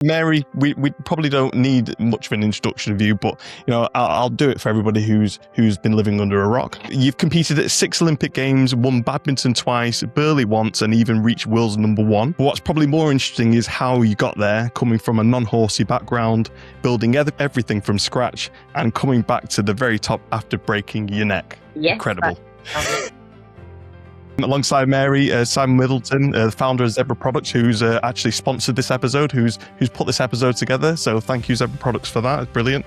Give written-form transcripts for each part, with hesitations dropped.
Mary, we probably don't need much of an introduction of you, but I'll do it for everybody who's been living under a rock. You've competed at 6 Olympic Games, won badminton twice, Burghley once, and even reached world's #1. But what's probably more interesting is how you got there, coming from a non-horsey background, building everything from scratch, and coming back to the very top after breaking your neck. Yes, Incredible. Alongside Mary, Simon Middleton, the founder of Zebra Products, who's actually sponsored this episode, who's put this episode together. So thank you, Zebra Products, for that. It's brilliant.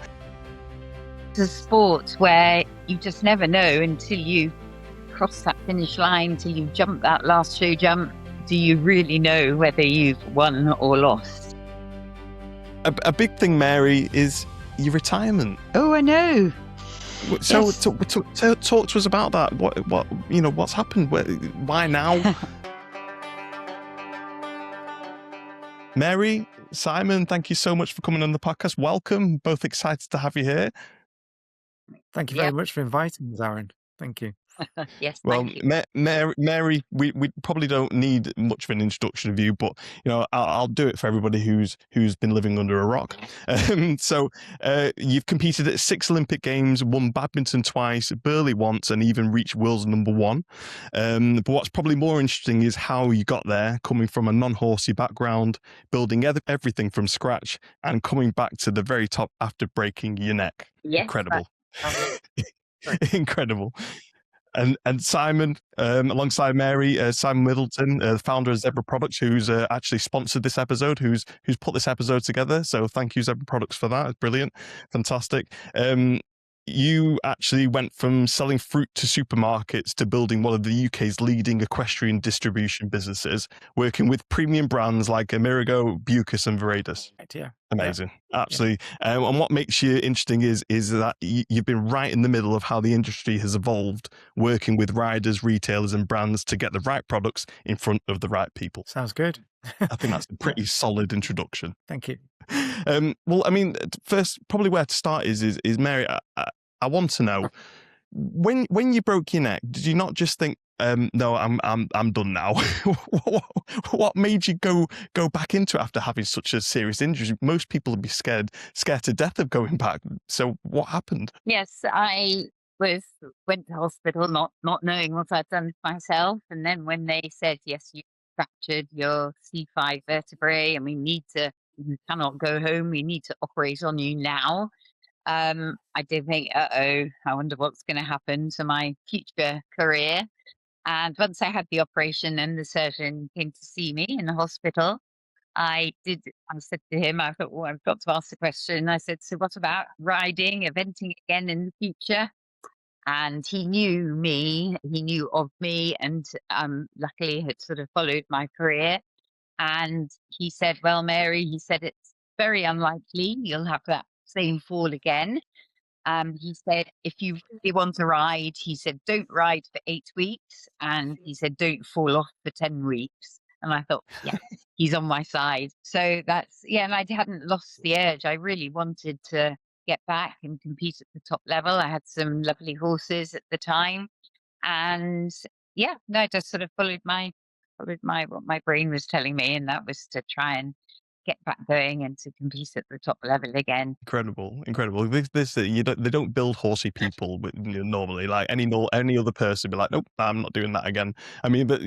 It's a sport where you just never know until you cross that finish line, until you jump that last show jump. Do you really know whether you've won or lost? A big thing, Mary, is your retirement. Oh, I know. So Yes. talk to us about that. What's happened? Why now? Mary, Simon, thank you so much for coming on the podcast. Welcome. Both excited to have you here. Thank you Yeah. very much for inviting us, Aaron. Thank you. Yes, Well, thank you. Mary, we probably don't need much of an introduction of you, but I'll do it for everybody who's been living under a rock. So you've competed at 6 Olympic Games, won badminton twice, Burghley once, and even reached world's #1. But what's probably more interesting is how you got there, coming from a non-horsey background, building everything from scratch, and coming back to the very top after breaking your neck. Yes, Incredible. right. Incredible. And Simon, alongside Mary, Simon Middleton, the founder of Zebra Products, who's actually sponsored this episode, who's put this episode together. So thank you, Zebra Products, for that. It's brilliant. Fantastic. You actually went from selling fruit to supermarkets to building one of the UK's leading equestrian distribution businesses, working with premium brands like Amerigo, Bucas and Veredus. Right, yeah. Amazing. Absolutely. And what makes you interesting is that you've been right in the middle of how the industry has evolved, working with riders, retailers and brands to get the right products in front of the right people. Sounds good. I think that's a pretty solid introduction. Thank you. Well, I mean, first, probably where to start is Mary, I want to know, when you broke your neck, did you not just think, no, I'm done now? What made you go back into it after having such a serious injury? Most people would be scared to death of going back. So what happened? Yes, I went to hospital not knowing what I'd done to myself. And then when they said, yes, you fractured your C5 vertebrae and you cannot go home, we need to operate on you now. I did think, I wonder what's going to happen to my future career. And once I had the operation and the surgeon came to see me in the hospital, I said to him, I thought, well, I've got to ask the question. I said, so what about riding, eventing again in the future? And he knew me, he knew of me, and luckily had sort of followed my career. And he said, well, Mary, he said, it's very unlikely you'll have that same fall again. He said, if you really want to ride, he said, don't ride for 8 weeks. And he said, don't fall off for 10 weeks. And I thought, yeah, he's on my side. So and I hadn't lost the urge. I really wanted to get back and compete at the top level. I had some lovely horses at the time. And I just sort of followed what my brain was telling me. And that was to try and get back going and to compete at the top level again. Incredible. They don't build horsey people normally. Like any other person be like, nope, I'm not doing that again. I mean, but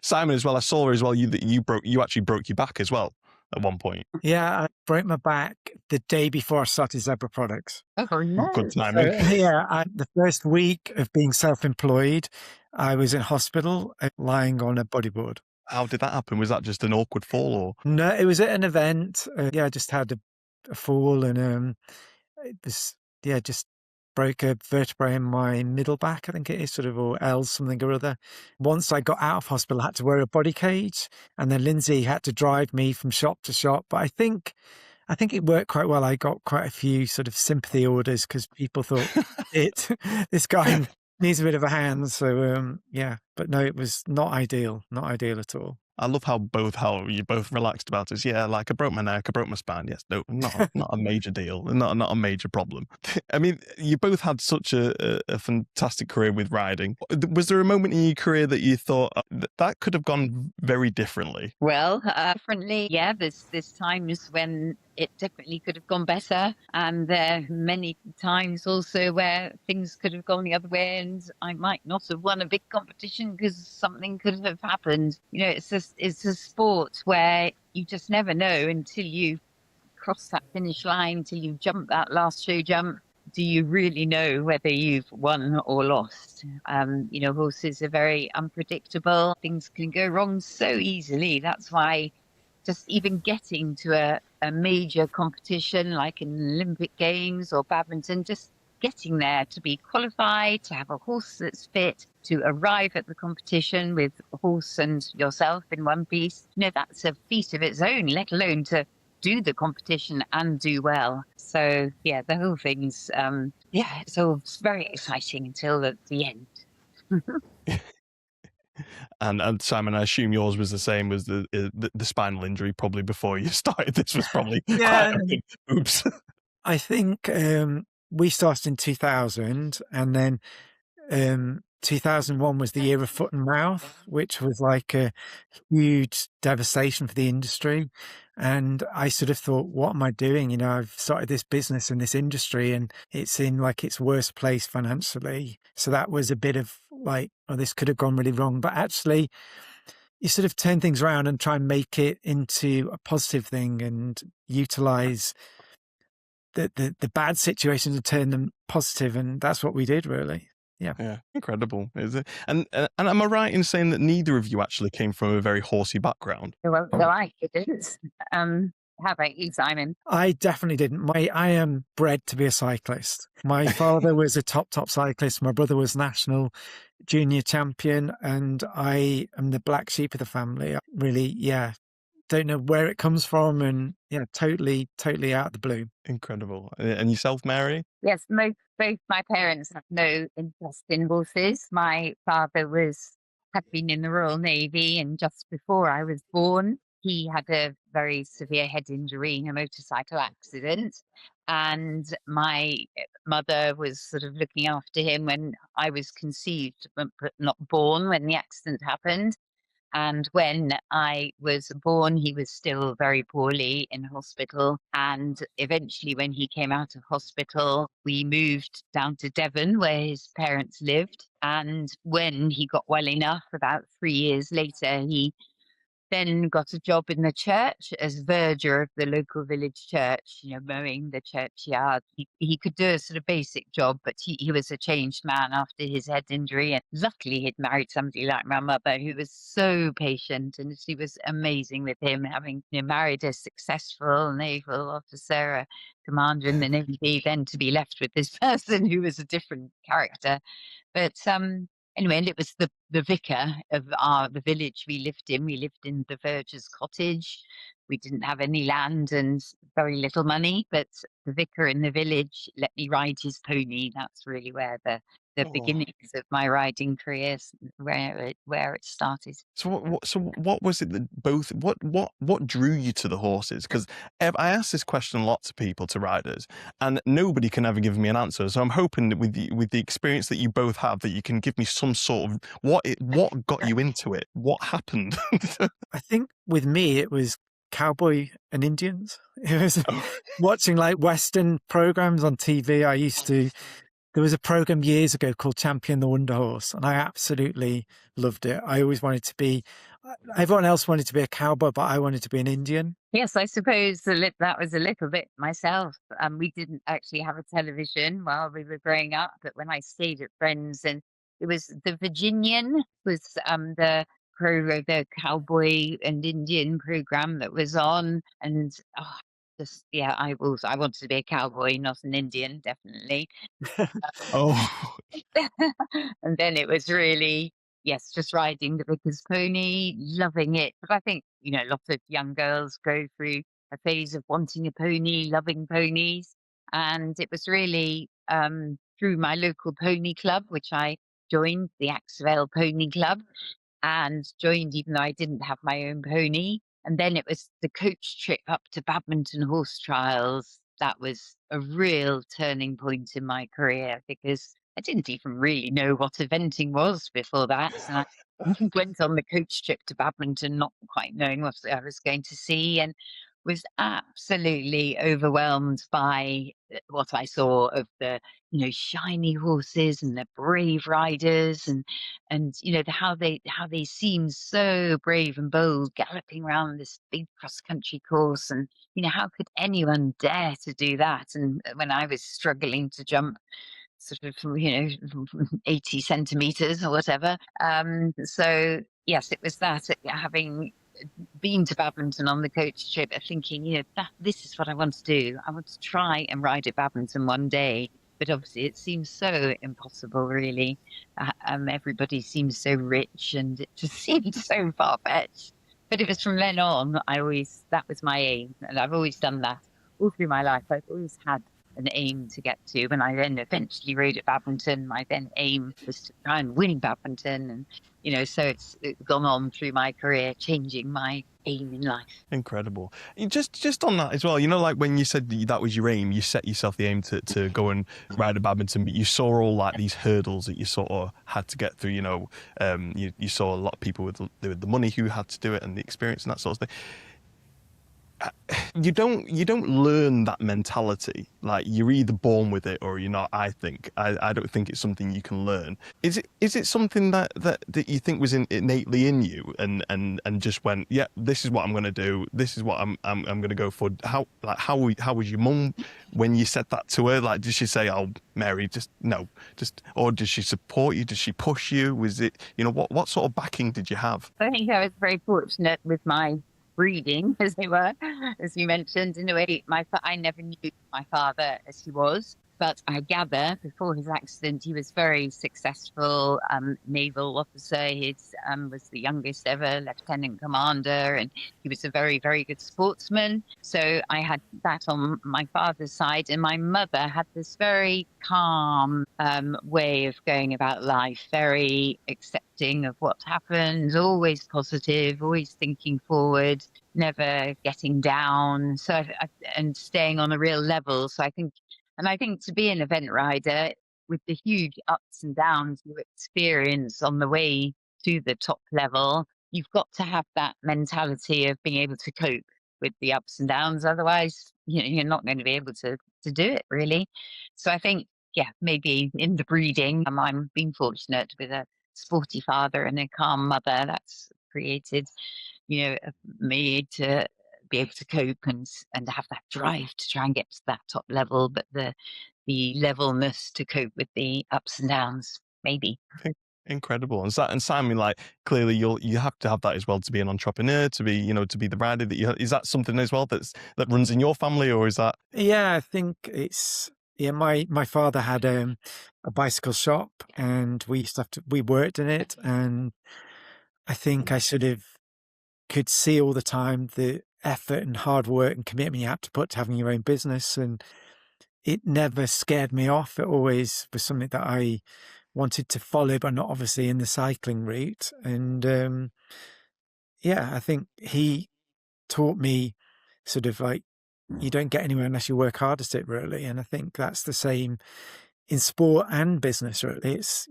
Simon as well. I saw as well. You actually broke your back as well at one point. Yeah, I broke my back the day before I started Zebra Products. Oh no! Good So, timing. the first week of being self-employed, I was in hospital lying on a bodyboard. How did that happen? Was that just an awkward fall, or? No, it was at an event. I just had a fall and it was, just broke a vertebrae in my middle back, I think it is, sort of, or L something or other. Once I got out of hospital, I had to wear a body cage, and then Lindsay had to drive me from shop to shop. But I think it worked quite well. I got quite a few sort of sympathy orders because people thought this guy needs a bit of a hand. So but no, it was not ideal at all. I love how you're both relaxed about it. Yeah, like I broke my neck, I broke my spine. Yes, no, not a major deal, not a major problem. I mean, you both had such a fantastic career with riding. Was there a moment in your career that you thought that could have gone very differently? Well, differently, yeah. There's times when it definitely could have gone better, and there are many times also where things could have gone the other way, and I might not have won a big competition because something could have happened. You know, it's a sport where you just never know until you cross that finish line, until you jump that last show jump. Do you really know whether you've won or lost? You know, horses are very unpredictable. Things can go wrong so easily. That's why just even getting to a major competition like an Olympic Games or badminton, just getting there to be qualified, to have a horse that's fit, to arrive at the competition with a horse and yourself in one piece, you know, that's a feat of its own, let alone to do the competition and do well. So yeah, the whole thing's it's all very exciting until the end. And Simon, I assume yours was the same as the spinal injury probably before you started. This was probably Yeah. quite a big oops. I think we started in 2000, and then 2001 was the year of foot and mouth, which was like a huge devastation for the industry. And I sort of thought, what am I doing? You know, I've started this business in this industry and it's in like its worst place financially. So that was a bit of like, oh, this could have gone really wrong. But actually, you sort of turn things around and try and make it into a positive thing and utilize the bad situations and turn them positive. And that's what we did, really. Yeah, incredible, is it? And am I right in saying that neither of you actually came from a very horsey background? Well, I didn't. How about you, Simon? I definitely didn't. I am bred to be a cyclist. My father was a top cyclist. My brother was national junior champion, and I am the black sheep of the family. I really, don't know where it comes from, and totally out of the blue. Incredible. And yourself, Mary? Yes, both my parents have no interest in horses. My father had been in the Royal Navy, and just before I was born, he had a very severe head injury in a motorcycle accident. And my mother was sort of looking after him when I was conceived, but not born when the accident happened. And when I was born, he was still very poorly in hospital. And eventually, when he came out of hospital, we moved down to Devon, where his parents lived. And when he got well enough, about 3 years later, he then got a job in the church as verger of the local village church, you know, mowing the churchyard. He could do a sort of basic job, but he was a changed man after his head injury. And luckily he'd married somebody like my mother who was so patient, and she was amazing with him, having married a successful naval officer, a commander in the Navy, then to be left with this person who was a different character. But anyway, and it was the vicar of the village we lived in. We lived in the verger's cottage. We didn't have any land and very little money, but the vicar in the village let me ride his pony. That's really where the beginnings of my riding career, where it started. So what was it that what drew you to the horses? Because I ask this question a lot to people, to riders, and nobody can ever give me an answer. So I'm hoping that with the experience that you both have, that you can give me some sort of what got you into it. What happened? I think with me it was cowboy and Indians. It was watching like Western programs on TV. There was a program years ago called Champion the Wonder Horse, and I absolutely loved it. I always wanted to be, everyone else wanted to be a cowboy, but I wanted to be an Indian. Yes, I suppose that was a little bit myself. We didn't actually have a television while we were growing up, but when I stayed at friends, and it was the Virginian was the cowboy and Indian program that was on, and I wanted to be a cowboy, not an Indian, definitely. Oh. And then it was really, yes, just riding the vicar's pony, loving it. But I think, lots of young girls go through a phase of wanting a pony, loving ponies. And it was really through my local pony club, which I joined, the Axwell Pony Club. and joined, even though I didn't have my own pony. And then it was the coach trip up to Badminton horse trials. That was a real turning point in my career, because I didn't even really know what eventing was before that. And I went on the coach trip to Badminton, not quite knowing what I was going to see, and was absolutely overwhelmed by what I saw of the, shiny horses and the brave riders, and how they seemed so brave and bold, galloping around this big cross country course. And how could anyone dare to do that? And when I was struggling to jump sort of 80 centimeters or whatever. So yes, it was that, having been to Badminton on the coach trip, thinking, this is what I want to do. I want to try and ride at Badminton one day. But obviously it seems so impossible, really. Everybody seems so rich, and it just seemed so far-fetched. But it was from then on, that was my aim. And I've always done that all through my life. I've always had an aim to get to. When I then eventually rode at Badminton, my then aim was to try and win Badminton. And, so it's gone on through my career, changing my aim in life. Incredible. Just on that as well, like when you said that was your aim, you set yourself the aim to go and ride a Badminton, but you saw all like these hurdles that you sort of had to get through. You saw a lot of people with the money who had to do it, and the experience and that sort of thing. You don't learn that mentality. Like, you're either born with it or you're not. I think I don't think it's something you can learn. Is it something that you think was innately in you, and just went, yeah, this is what I'm going to do, this is what I'm going to go for? How was your mum when you said that to her? Like, did she say, "Oh, Mary, or did she support you? Did she push you? Was it, what sort of backing did you have? I think I was very fortunate with my breeding, as they were, as you mentioned. In a way, I never knew my father as he was, but I gather before his accident, he was very successful naval officer. He was the youngest ever lieutenant commander, and he was a very, very good sportsman. So I had that on my father's side, and my mother had this very calm way of going about life, very accepting of what happened, always positive, always thinking forward, never getting down. So and staying on a real level. So I think to be an event rider, with the huge ups and downs you experience on the way to the top level, you've got to have that mentality of being able to cope with the ups and downs. Otherwise, you're not going to be able to do it, really. So I think, maybe in the breeding, I'm being fortunate with a sporty father and a calm mother. That's created, me to be able to cope and have that drive to try and get to that top level, but the levelness to cope with the ups and downs, maybe. Incredible. And Simon, like, clearly you have to have that as well to be an entrepreneur, to be the rider that you have. Is that something as well that runs in your family, or is that? Yeah, I think it's, my father had a bicycle shop, and we worked in it, and I think I sort of could see all the time the effort and hard work and commitment you have to put to having your own business, and it never scared me off. It always was something that I wanted to follow, but not obviously in the cycling route. And I think he taught me sort of like, you don't get anywhere unless you work hard at it, really. And I think that's the same in sport and business, really. It's,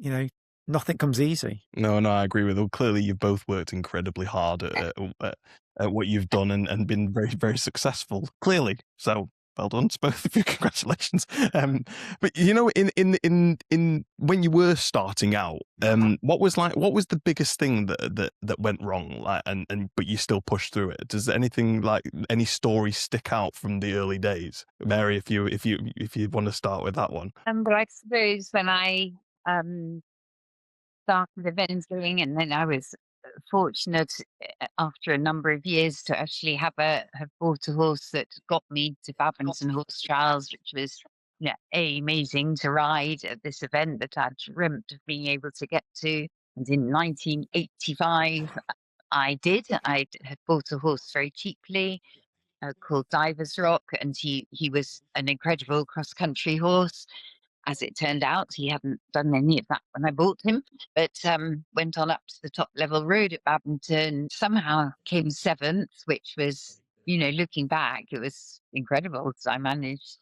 nothing comes easy. No, I agree with you. Clearly, you've both worked incredibly hard at what you've done, and been very, very successful. Clearly, so well done to both of you. Congratulations. But in when you were starting out, what was the biggest thing that went wrong? Like, but you still pushed through it. Does any story stick out from the early days, Mary? If you want to start with that one. But I suppose when I started eventing, and then I was fortunate after a number of years to actually have bought a horse that got me to Badminton horse trials, which was amazing to ride at this event that I'd dreamt of being able to get to. And in 1985, I did. I had bought a horse very cheaply called Divers Rock, and he was an incredible cross-country horse. as it turned out, he hadn't done any of that when I bought him, but went on up to the top level, rode at Badminton, somehow came 7th, which was, looking back, it was incredible because I managed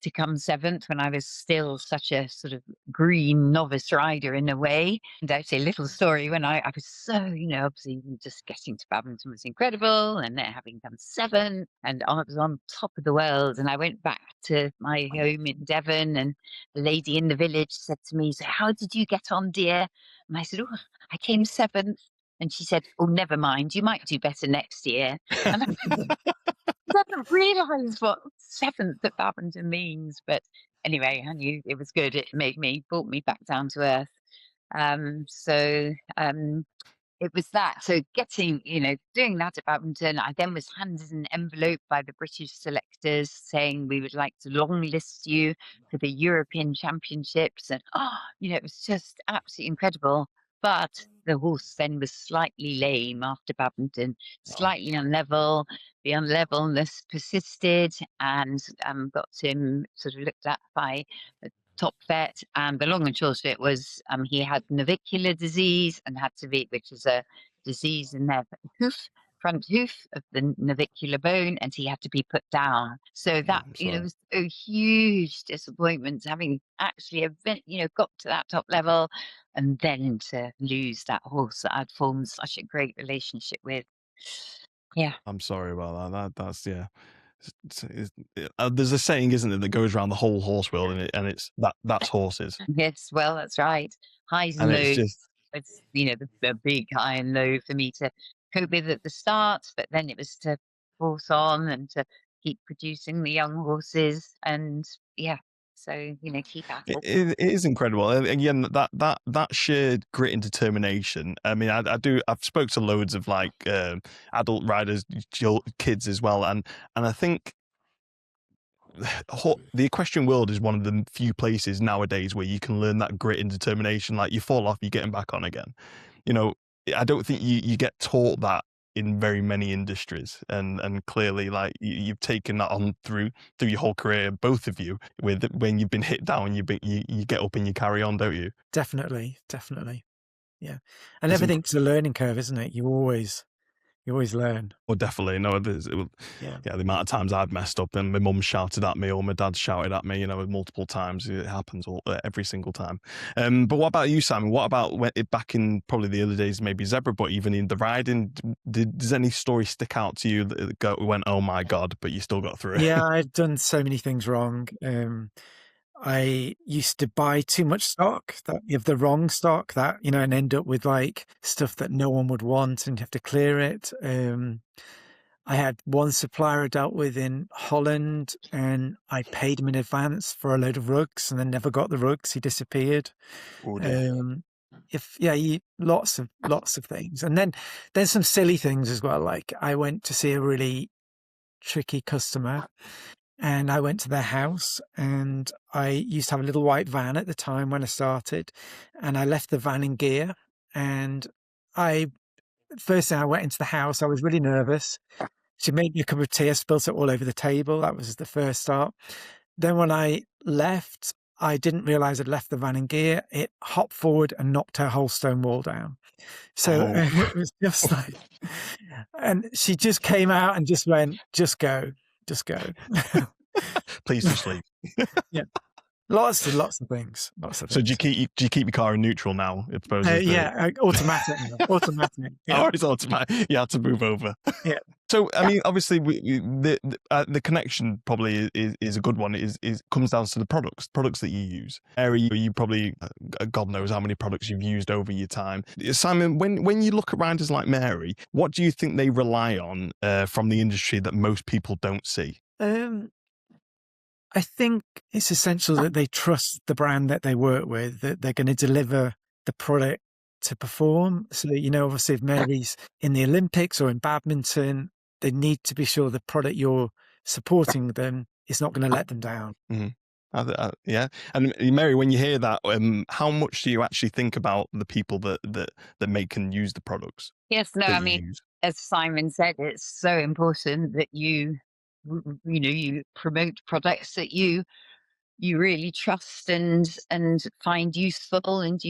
to come 7th when I was still such a sort of green novice rider in a way. And actually, a little story when I was so, obviously just getting to Badminton was incredible, and then having come 7th, and I was on top of the world. And I went back to my home in Devon, and a lady in the village said to me, "So how did you get on, dear?" And I said, "Oh, I came 7th." And she said, "Oh, never mind, you might do better next year." And I didn't realise what 7th at Badminton means. But anyway, I knew it was good. It brought me back down to earth. So it was that. So getting, doing that at Badminton, I then was handed an envelope by the British selectors saying we would like to long list you for the European Championships. And, it was just absolutely incredible. But the horse then was slightly lame after Badminton, slightly unlevel. The unlevelness persisted, and got him sort of looked at by a top vet. And the long and short of it was he had navicular disease and had to be, which is a disease in their front hoof of the navicular bone, and he had to be put down. So that, was a huge disappointment, having actually got to that top level and then to lose that horse that I'd formed such a great relationship with. Yeah. I'm sorry about that. That's yeah. There's a saying, isn't there, that goes around the whole horse world, and it's that's horses. Yes, well, that's right. Highs and And it's lows. just It's the big high and low for me to cope with at the start, but then it was to force on and to keep producing the young horses, and so keep at it. it is incredible. And again, that shared grit and determination. I mean, I've spoke to loads of like adult riders, kids as well, and I think the equestrian world is one of the few places nowadays where you can learn that grit and determination. Like, you fall off, you're getting back on again. I don't think you get taught that in very many industries, and clearly, like, you've taken that on through your whole career, both of you. When you've been hit down, you get up and you carry on, don't you? Definitely. Yeah. And everything's a learning curve, isn't it? You always learn. Oh, definitely. No, Yeah. the amount of times I've messed up and my mum shouted at me or my dad shouted at me, multiple times. It happens every single time. But what about you, Simon? What about back in probably the early days, maybe zebra, but even in the riding, does any story stick out to you that went, oh my God, but you still got through it? Yeah, I'd done so many things wrong. I used to buy too much stock, the wrong stock, and end up with like stuff that no one would want, and you have to clear it. I had one supplier I dealt with in Holland, and I paid him in advance for a load of rugs, and then never got the rugs. He disappeared. Oh, dear. Lots of things, and then there's some silly things as well. Like, I went to see a really tricky customer, and I went to their house, and I used to have a little white van at the time when I started, and I left the van in gear. And first thing I went into the house, I was really nervous. She made me a cup of tea. I spilt it all over the table. That was the first start. Then when I left, I didn't realize I'd left the van in gear. It hopped forward and knocked her whole stone wall down. So it was just like, and she just came out and just went, just go. Please just sleep. Yeah. Lots of things. So do you keep your car in neutral now? I suppose. Automatic. Yeah. Oh, it's automatic. You had to move over. Yeah. So I mean, obviously, the connection probably is a good one. Is comes down to the products that you use. Mary, you probably, God knows how many products you've used over your time. Simon, when you look at riders like Mary, what do you think they rely on from the industry that most people don't see? I think it's essential that they trust the brand that they work with, that they're going to deliver the product to perform. So, obviously, if Mary's in the Olympics or in badminton, they need to be sure the product you're supporting them is not going to let them down. Mm-hmm. Yeah. And Mary, when you hear that, how much do you actually think about the people that make and use the products? Yes, no, I mean, as Simon said, it's so important that you promote products that you you really trust and find useful, and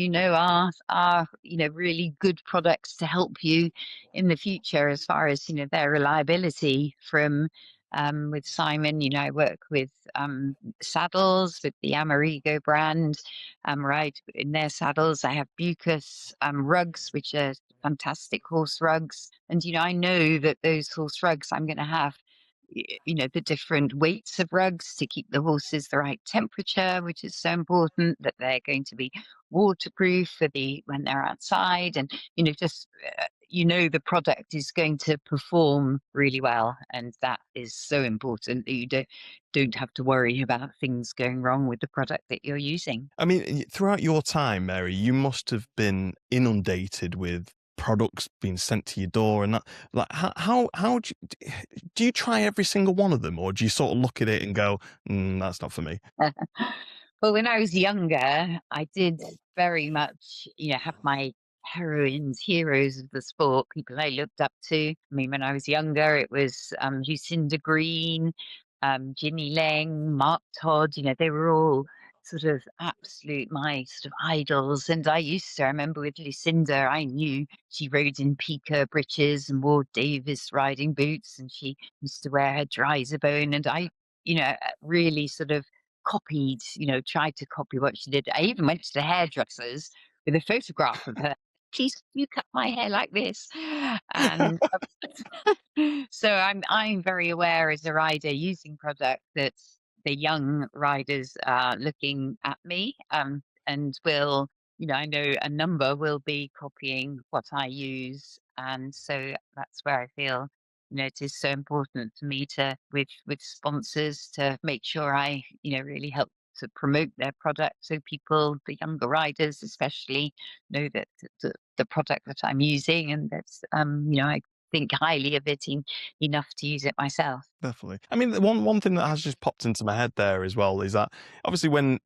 are really good products to help you in the future as far as their reliability. From with Simon, I work with saddles with the Amerigo brand, right in their saddles. I have Bucas rugs, which are fantastic horse rugs, and I know that those horse rugs I'm going to have the different weights of rugs to keep the horses the right temperature, which is so important, that they're going to be waterproof for when they're outside, and just the product is going to perform really well, and that is so important that you don't have to worry about things going wrong with the product that you're using. I mean, throughout your time, Mary, you must have been inundated with products being sent to your door, and that. Like, how do you try every single one of them, or do you sort of look at it and go, "That's not for me"? Well, when I was younger, I did very much, have my heroes of the sport, people I looked up to. I mean, when I was younger, it was Lucinda Green, Ginny Lang, Mark Todd. They were all sort of absolute my sort of idols. And I remember with Lucinda, I knew she rode in pica breeches and wore Davis riding boots, and she used to wear her dryser bone. And I, really sort of tried to copy what she did. I even went to the hairdressers with a photograph of her. Please, you cut my hair like this. And so I'm very aware as a rider using product that the young riders are looking at me, and will, I know a number will be copying what I use. And so that's where I feel it is so important for me to, with sponsors, to make sure I really help to promote their product, so people, the younger riders especially, know that the product that I'm using, and that's I think highly of it enough to use it myself. Definitely. I mean, one thing that has just popped into my head there as well is that obviously when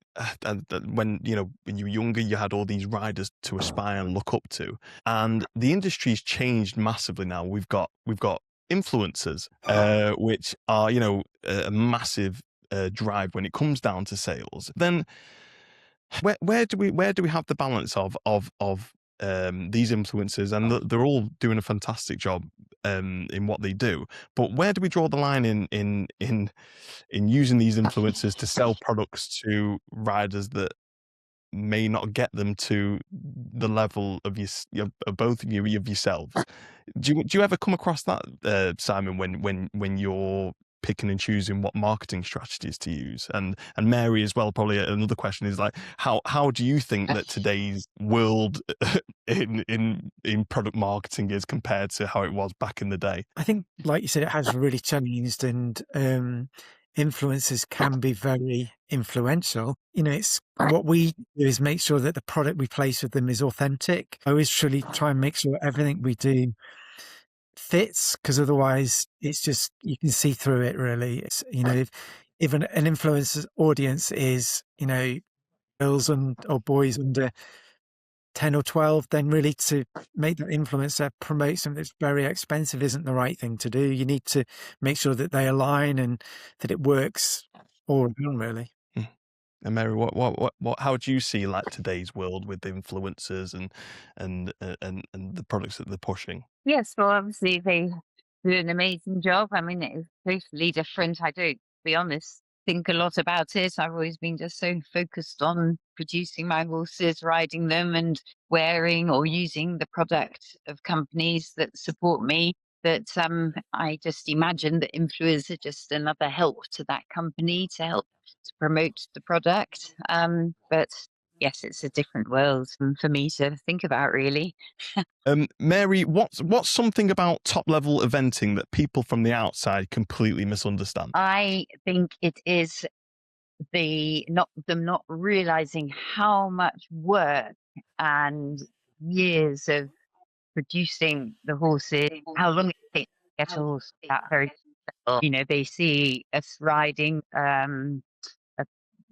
when you were younger, you had all these riders to aspire and look up to, and the industry's changed massively now. We've got influencers, which are a massive drive when it comes down to sales. Then where do we have the balance of these influencers, and they're all doing a fantastic job in what they do, but where do we draw the line in using these influencers to sell products to riders that may not get them to the level of of both of yourselves? Do you ever come across that, Simon, when you're picking and choosing what marketing strategies to use? And Mary as well, probably another question is like, how do you think that today's world in product marketing is compared to how it was back in the day? I think, like you said, it has really changed, and influencers can be very influential. It's what we do is make sure that the product we place with them is authentic. I always truly try and make sure everything we do fits, because otherwise it's just, you can see through it really. It's if an influencer's audience is girls or boys under 10 or 12, then really to make that influencer promote something that's very expensive isn't the right thing to do. You need to make sure that they align and that it works all around, really. And Mary, how do you see like today's world with influencers and the products that they're pushing? Yes, well, obviously they do an amazing job. I mean, it is totally different. I don't, to be honest, think a lot about it. I've always been just so focused on producing my horses, riding them, and wearing or using the product of companies that support me, that I just imagine that influencers are just another help to that company to help to promote the product. But yes, it's a different world for me to think about, really. Mary, what's something about top level eventing that people from the outside completely misunderstand? I think it is them not realizing how much work and years of producing the horses, how long it takes to get a horse that very level. They see us riding a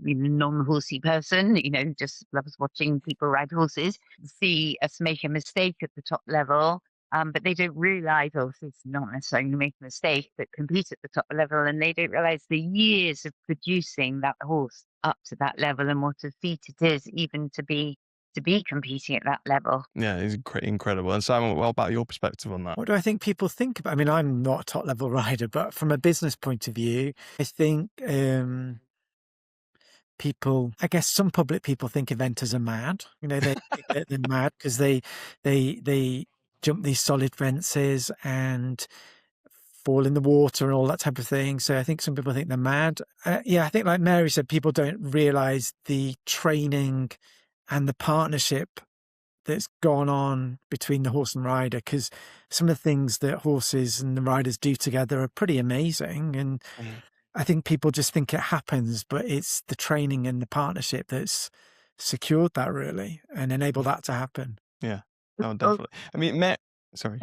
non-horsey person, just loves watching people ride horses, see us make a mistake at the top level, But they don't realise, it's not necessarily make a mistake, but compete at the top level, and they don't realise the years of producing that horse up to that level and what a feat it is even to be competing at that level. Yeah, it's incredible. And Simon, what about your perspective on that? What do I think people think about? I mean, I'm not a top level rider, but from a business point of view, I think people, I guess some public people think eventers are mad. You know, they think that they're mad because they jump these solid fences and fall in the water and all that type of thing. So I think some people think they're mad. Yeah, I think like Mary said, people don't realise the training and the partnership that's gone on between the horse and rider, because some of the things that horses and the riders do together are pretty amazing. And I think people just think it happens, but it's the training and the partnership that's secured that really and enabled that to happen. Yeah, no, definitely. I mean, sorry.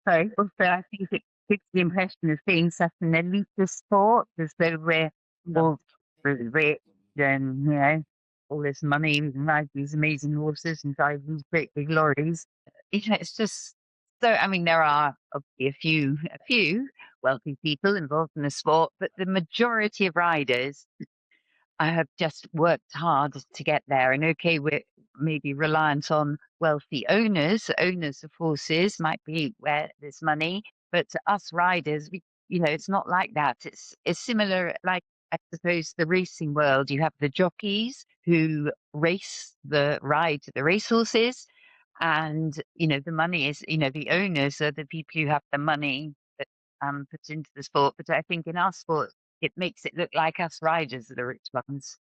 Sorry. Also, I think it gives the impression of being such an elitist sport, as though we're all really rich and, you know, all this money and ride these amazing horses and drive these great big lorries. You know, it's just so. I mean, there are obviously a few wealthy people involved in the sport, but the majority of riders, I have just worked hard to get there. And okay, we're maybe reliant on wealthy owners of horses, might be where there's money, but to us riders, you know, it's not like that. It's similar, like I suppose the racing world. You have the jockeys who ride the racehorses, and you know the money is, you know, the owners are the people who have the money that puts into the sport. But I think in our sport, it makes it look like us riders are the rich ones.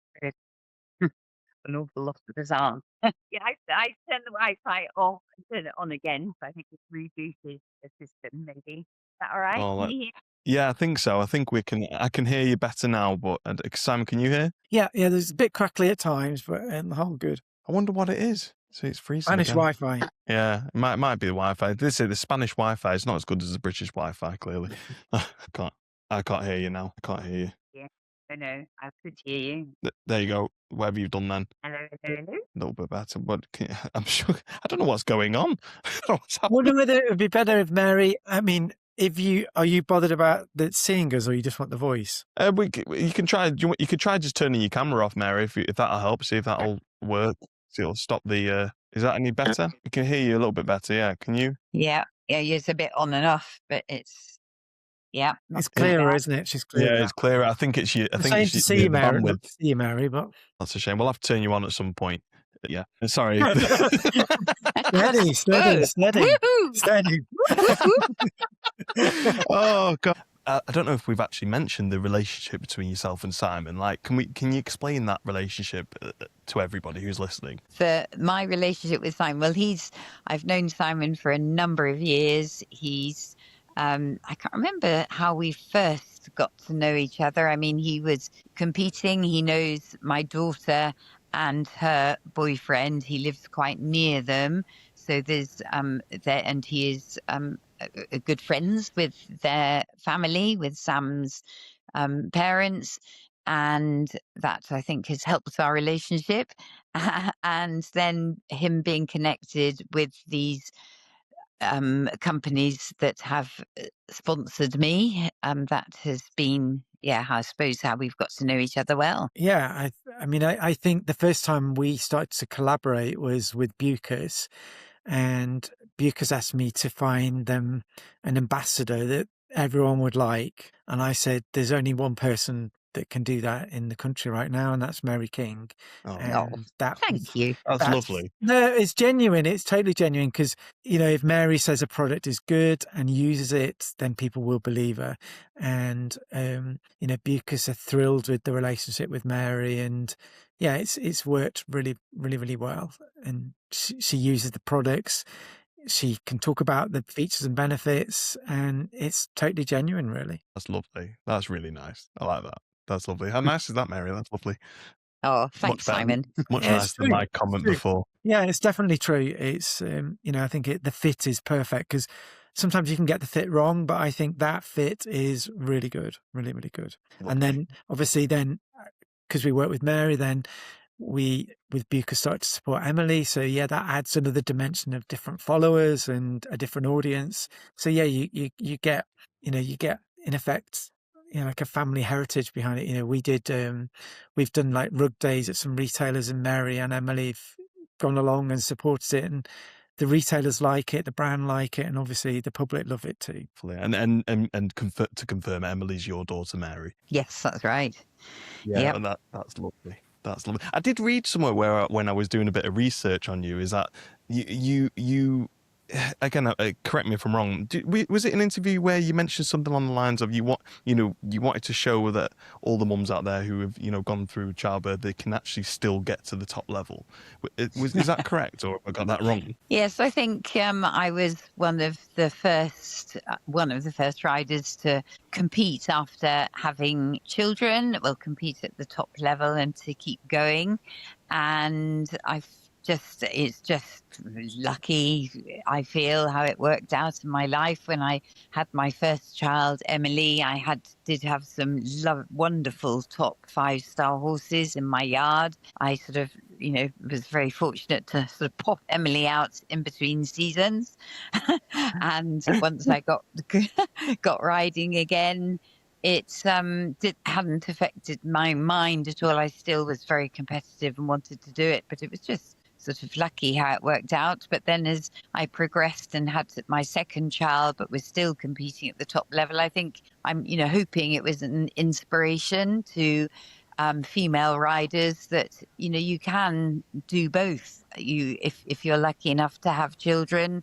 An awful lot of us aren't. Yeah, I turn the Wi-Fi off and turn it on again. So I think it rebooted the system. Maybe is that all right? Oh, Can you hear? yeah, I think so. I think I can hear you better now. But Simon, can you hear? Yeah, there's a bit crackly at times, but on the whole, good. I wonder what it is. So it's freezing. Spanish again. Wi-Fi. Yeah, it might be the Wi-Fi. They say the Spanish Wi-Fi is not as good as the British Wi-Fi. Clearly, I can't hear you now. I can't hear you. Yeah, I know. I could hear you. There you go. Whatever you've done then. Hello. A little bit better, but I'm sure I don't know what's going on. I don't know what's happening. Wonder whether it would be better if Mary. I mean, are you bothered about the seeing us, or you just want the voice? You can try. You could try just turning your camera off, Mary, if that'll help. See if that'll work. See, it'll stop the. Is that any better? I can hear you a little bit better. Yeah, can you? Yeah, it's a bit on and off, but it's it's clearer, isn't it? She's clearer. Yeah, it's clearer. I think it's you. I think it's to see you, Mary. Not to see you, Mary, but that's a shame. We'll have to turn you on at some point. Yeah, sorry. Steady. Oh God. I don't know if we've actually mentioned the relationship between yourself and Simon. Like, can you explain that relationship to everybody who's listening? My relationship with Simon, well, I've known Simon for a number of years. He's, I can't remember how we first got to know each other. I mean, he was competing. He knows my daughter and her boyfriend. He lives quite near them. So there's, and he is, good friends with their family, with Sam's parents, and that I think has helped our relationship. And then him being connected with these companies that have sponsored me, that has been, I suppose, how we've got to know each other well. Yeah, I mean, I think the first time we started to collaborate was with Bucas. And Bucas asked me to find them an ambassador that everyone would like. And I said, there's only one person that can do that in the country right now, and that's Mary King. Thank you. That's lovely. No, it's genuine. It's totally genuine because, you know, if Mary says a product is good and uses it, then people will believe her. And, you know, Bucas are thrilled with the relationship with Mary, and yeah, it's worked really, really, really well. And she uses the products. She can talk about the features and benefits, and it's totally genuine, really. That's lovely. That's really nice. I like that. That's lovely. How nice is that, Mary? That's lovely. Oh, thanks, Simon. Much nicer than my comment before. Yeah, it's definitely true. It's, you know, I think the fit is perfect because sometimes you can get the fit wrong, but I think that fit is really good, really, really good. Lovely. And then obviously because we work with Mary, then we with Bucas started to support Emily. So yeah, that adds another dimension of different followers and a different audience. So yeah, you get, you get in effect, like a family heritage behind it. We've done like rug days at some retailers, and Mary and Emily have gone along and supported it, and the retailers like it, the brand like it, and obviously the public love it too. And to confirm, Emily's your daughter, Mary. Yes, that's right. Yeah, and that's lovely. That's lovely. I did read somewhere where when I was doing a bit of research on you, is that you again, correct me if I'm wrong. Was it an interview where you mentioned something on the lines of you wanted to show that all the mums out there who have gone through childbirth, they can actually still get to the top level? Is that correct, or have I got that wrong? Yes, I think I was one of the first riders to compete after having children. Well, compete at the top level and to keep going, and it's just lucky, I feel, how it worked out in my life. When I had my first child, Emily, I did have some wonderful top 5-star horses in my yard. I sort of, was very fortunate to sort of pop Emily out in between seasons. And once I got riding again, it hadn't affected my mind at all. I still was very competitive and wanted to do it, but it was just sort of lucky how it worked out. But then as I progressed and had my second child, but was still competing at the top level, I think I'm, hoping it was an inspiration to female riders that, you can do both. If you're lucky enough to have children,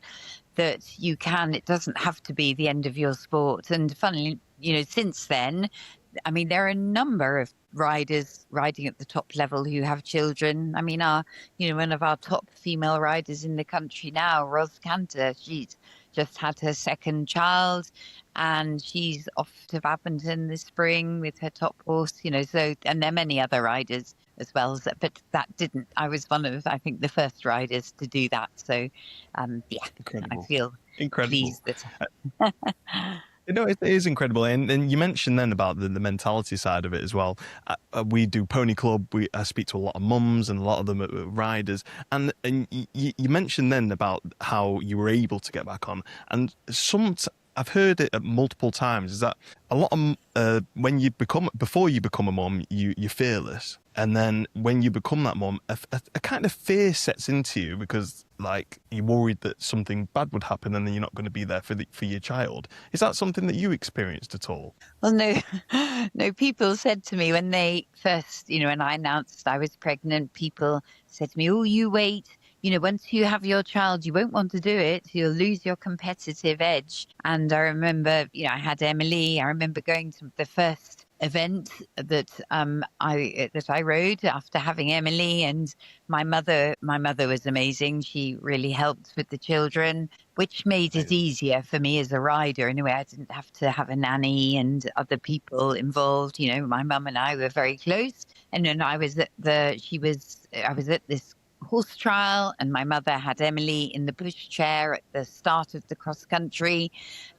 that you can, it doesn't have to be the end of your sport. And funnily, since then, I mean, there are a number of riders riding at the top level who have children. I mean, one of our top female riders in the country now, Ros Cantor, she's just had her second child, and she's off to Badminton this spring with her top horse. So, and there are many other riders as well, but I was one of, I think, the first riders to do that. So, Incredible. I feel pleased that. It is incredible, and you mentioned then about the mentality side of it as well. We do Pony Club. I speak to a lot of mums, and a lot of them are riders. And you mentioned then about how you were able to get back on, and I've heard it multiple times. Is that a lot of before you become a mum, you're fearless, and then when you become that mum, a kind of fear sets into you because like you're worried that something bad would happen, and then you're not going to be there for your child. Is that something that you experienced at all? Well, no. People said to me when they first, when I announced I was pregnant, people said to me, "Oh, you wait. Once you have your child, you won't want to do it. You'll lose your competitive edge." And I remember, I had Emily. I remember going to the first event that I rode after having Emily, and my mother was amazing. She really helped with the children, which made it easier for me as a rider. Anyway, I didn't have to have a nanny and other people involved. My mum and I were very close, and then I was at this horse trial, and my mother had Emily in the pushchair at the start of the cross country.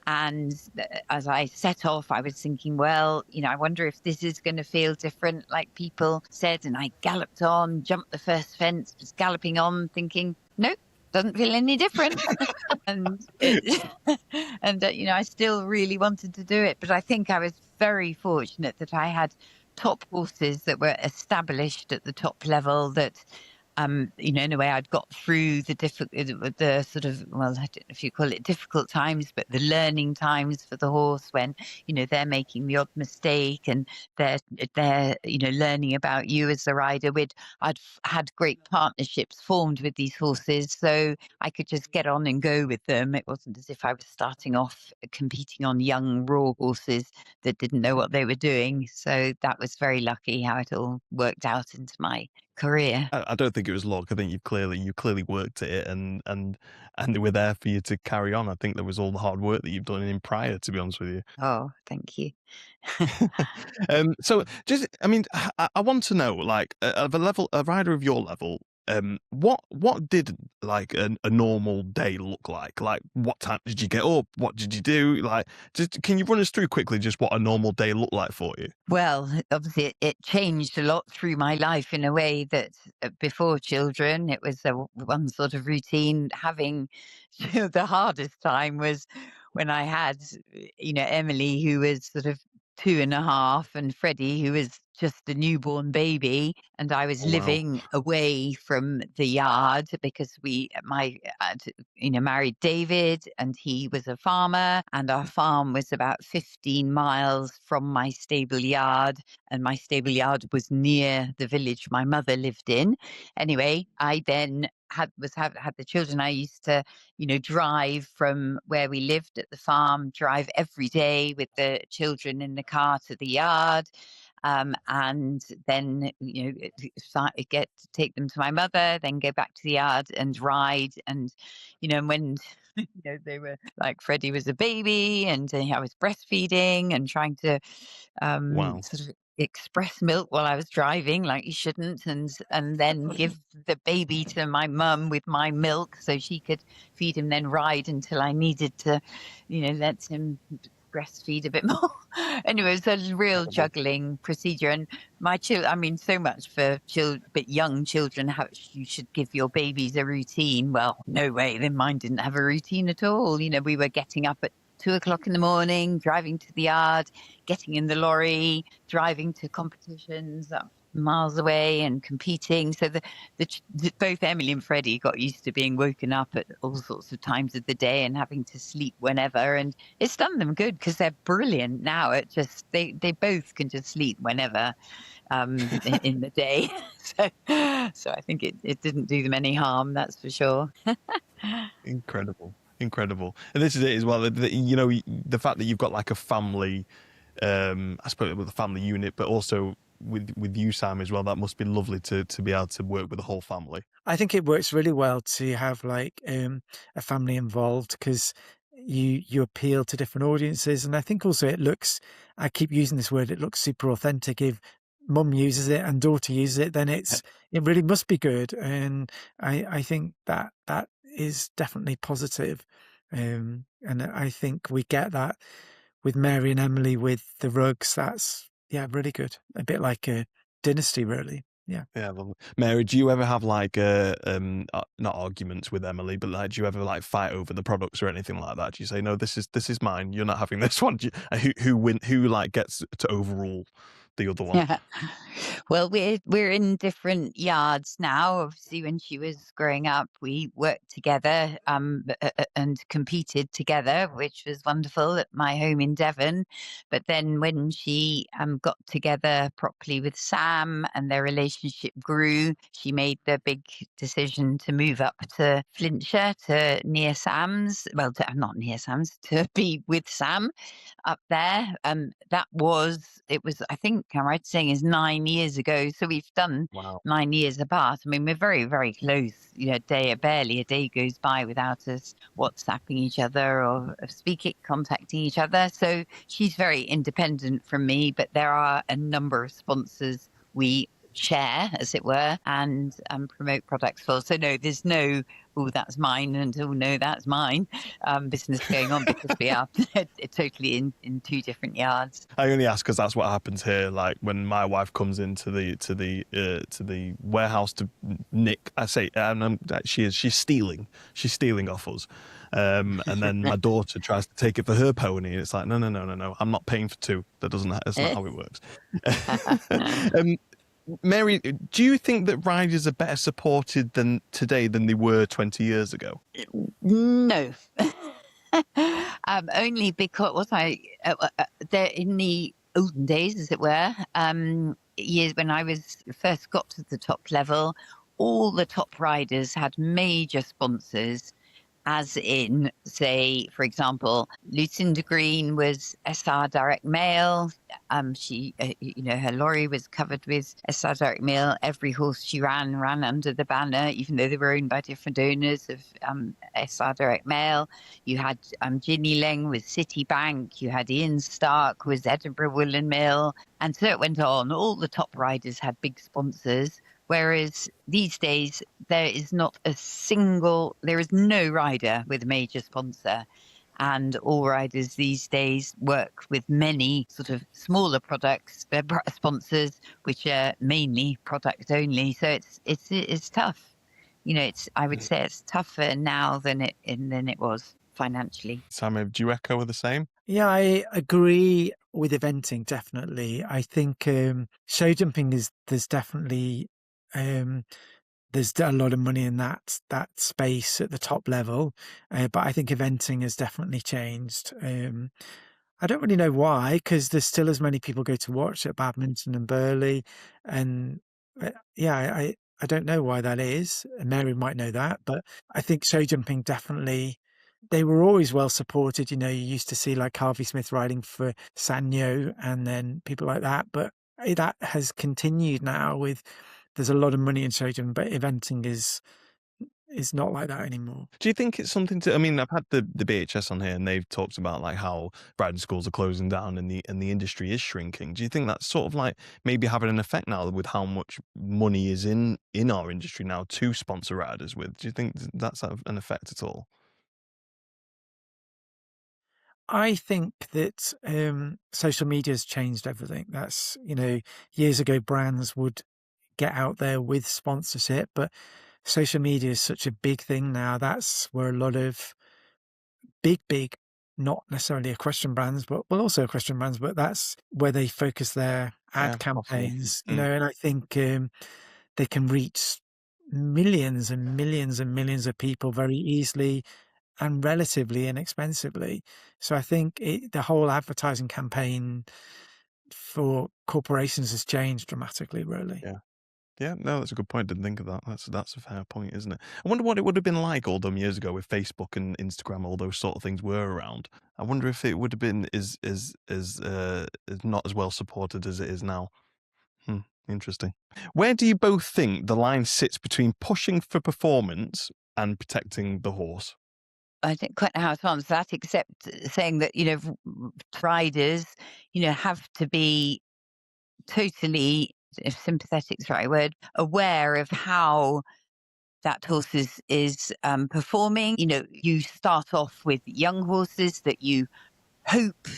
And as I set off, I was thinking, well, I wonder if this is going to feel different, like people said. And I galloped on, jumped the first fence, was galloping on, thinking, nope, doesn't feel any different. and I still really wanted to do it. But I think I was very fortunate that I had top horses that were established at the top level, that in a way I'd got through the sort of, well, I don't know if you call it difficult times, but the learning times for the horse when, they're making the odd mistake and they're learning about you as a rider. I'd had great partnerships formed with these horses, so I could just get on and go with them. It wasn't as if I was starting off competing on young raw horses that didn't know what they were doing. So that was very lucky how it all worked out into my career. I don't think it was luck. I think you clearly worked at it, and they were there for you to carry on. I think there was all the hard work that you've done in prior, to be honest with you. Oh, thank you. So I want to know, like, a rider of your level, What did like a normal day look like? Like, what time did you get up? What did you do? Like, just can you run us through quickly just what a normal day looked like for you? Well, obviously, it changed a lot through my life in a way that before children, it was one sort of routine. Having the hardest time was when I had, Emily, who was sort of 2.5, and Freddie, who was just a newborn baby, and I was Oh, wow. living away from the yard because married David, and he was a farmer, and our farm was about 15 miles from my stable yard, and my stable yard was near the village my mother lived in. Anyway, I then had the children. I used to, drive from where we lived at the farm, drive every day with the children in the car to the yard. And then, take them to my mother, then go back to the yard and ride. And, when, they were like, Freddie was a baby, and I was breastfeeding and trying to Wow. sort of express milk while I was driving, like you shouldn't, and then give the baby to my mum with my milk so she could feed him, then ride until I needed to, let him breastfeed a bit more. Anyway, it was a real juggling procedure. And my children, so much for but young children, how you should give your babies a routine. Well, no way. Then mine didn't have a routine at all. We were getting up at 2 o'clock in the morning, driving to the yard, getting in the lorry, driving to competitions up miles away and competing. So both Emily and Freddie got used to being woken up at all sorts of times of the day and having to sleep whenever. And it's done them good because they're brilliant now. It just, they both can just sleep whenever in the day. So I think it didn't do them any harm, that's for sure. Incredible. And this is it as well. The fact that you've got like a family, I suppose with a family unit, but also with you, Sam, as well. That must be lovely to be able to work with the whole family. I think it works really well to have like a family involved because you appeal to different audiences, and I think also I keep using this word, it looks super authentic. If mum uses it and daughter uses it, then it really must be good, and I think that is definitely positive. And I think we get that with Mary and Emily with the rugs. That's really good. A bit like a dynasty, really. Yeah. Lovely. Mary, do you ever have like not arguments with Emily, but like, do you ever like fight over the products or anything like that? Do you say, no, this is mine, you're not having this one? Who like gets to overrule the other one? Yeah. Well, we're in different yards now. Obviously, when she was growing up, we worked together and competed together, which was wonderful at my home in Devon. But then when she got together properly with Sam and their relationship grew, she made the big decision to move up to Flintshire, to near Sam's. Well, not near Sam's, to be with Sam up there. It was, I think I'm right saying, is 9 years ago. So we've done 9 years apart. I mean, we're very, very close. Barely a day goes by without us WhatsApping each other or contacting each other. So she's very independent from me, but there are a number of sponsors we share, as it were, and promote products for. So no, there's no, oh, that's mine, and oh no, that's mine business going on, because we are totally in two different yards. I only ask because that's what happens here. Like when my wife comes into the warehouse to nick, I say, she's stealing off us. And then my daughter tries to take it for her pony, and it's like, no, I'm not paying for two. That's not how it works. Mary, do you think that riders are better supported today than they were 20 years ago? No. Only because they're in the olden days, as it were, years when I first got to the top level, all the top riders had major sponsors. As in, say, for example, Lucinda Green was SR Direct Mail. She, her lorry was covered with SR Direct Mail. Every horse she ran under the banner, even though they were owned by different owners of SR Direct Mail. You had Ginny Leng with Citibank. You had Ian Stark with Edinburgh Woolen Mill. And so it went on. All the top riders had big sponsors. Whereas these days, there is no rider with a major sponsor. And all riders these days work with many sort of smaller sponsors, which are mainly product only. So it's tough. I would say it's tougher now than it was financially. Simon, do you echo the same? Yeah, I agree with eventing, definitely. I think show jumping there's definitely there's a lot of money in that space at the top level, but I think eventing has definitely changed. I don't really know why, because there's still as many people go to watch at Badminton and Burghley, and I don't know why that is. Mary might know that, but I think show jumping definitely. They were always well supported. You used to see like Harvey Smith riding for Sanyo and then people like that, but that has continued now with. There's a lot of money in show jumping, but eventing is not like that anymore. Do you think it's something to? I mean, I've had the BHS on here, and they've talked about like how riding schools are closing down and the industry is shrinking. Do you think that's sort of like maybe having an effect now with how much money is in our industry now to sponsor riders with? Do you think that's an effect at all? I think that social media has changed everything. That's, years ago brands would get out there with sponsorship, but social media is such a big thing now. That's where a lot of big, not necessarily equestrian brands, but also equestrian brands, but that's where they focus their ad campaigns, and I think they can reach millions and millions and millions of people very easily and relatively inexpensively. So I think the whole advertising campaign for corporations has changed dramatically, really. Yeah, no, that's a good point. Didn't think of that. That's a fair point, isn't it? I wonder what it would have been like all them years ago if Facebook and Instagram, all those sort of things were around. I wonder if it would have been as not as well supported as it is now. Interesting. Where do you both think the line sits between pushing for performance and protecting the horse? I don't quite know how to answer that, except saying that, riders, have to be totally, if sympathetic is the right word, aware of how that horse is performing. You start off with young horses that you hope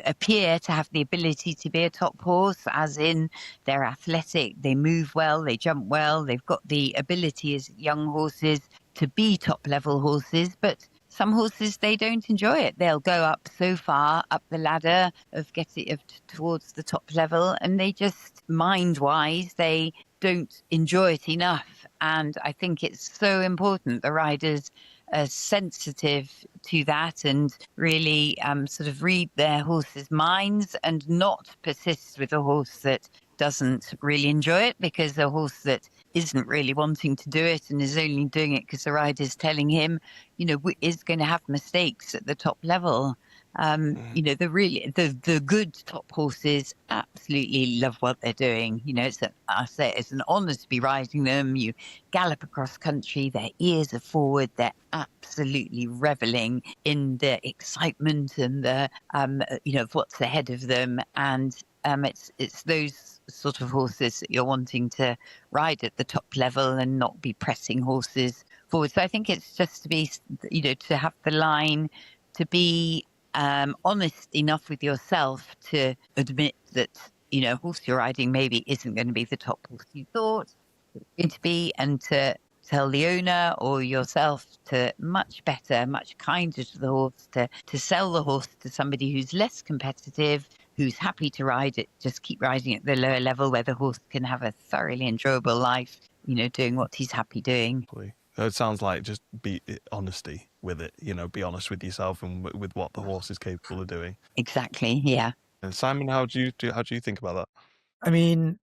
appear to have the ability to be a top horse, as in they're athletic, they move well, they jump well, they've got the ability as young horses to be top level horses. But some horses, they don't enjoy it. They'll go up so far up the ladder of towards the top level, and they just, mind wise, they don't enjoy it enough. And I think it's so important the riders are sensitive to that and really sort of read their horses' minds and not persist with a horse that doesn't really enjoy it, because a horse that isn't really wanting to do it and is only doing it because the rider's telling him, is going to have mistakes at the top level. The good top horses absolutely love what they're doing. I say it's an honour to be riding them. You gallop across country, their ears are forward, they're absolutely reveling in the excitement and the of what's ahead of them. And it's those sort of horses that you're wanting to ride at the top level and not be pressing horses forward. So I think it's just to be, to have the line, to be honest enough with yourself to admit that, horse you're riding maybe isn't going to be the top horse you thought it was going to be, and to tell the owner or yourself to much better, much kinder to the horse, to sell the horse to somebody who's less competitive, who's happy to ride it, just keep riding at the lower level where the horse can have a thoroughly enjoyable life, doing what he's happy doing. So it sounds like just be honesty with it, be honest with yourself and with what the horse is capable of doing. Exactly, yeah. And Simon, how do you think about that? I mean,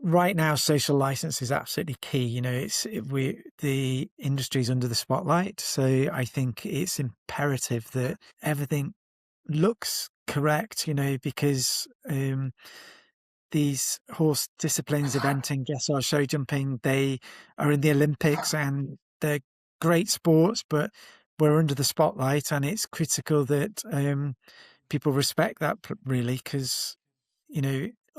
right now, social license is absolutely key. The industry's under the spotlight, so I think it's imperative that everything looks correct. Because these horse disciplines, eventing, dressage, show jumping, they are in the Olympics and they're great sports, but we're under the spotlight, and it's critical that people respect that, really, because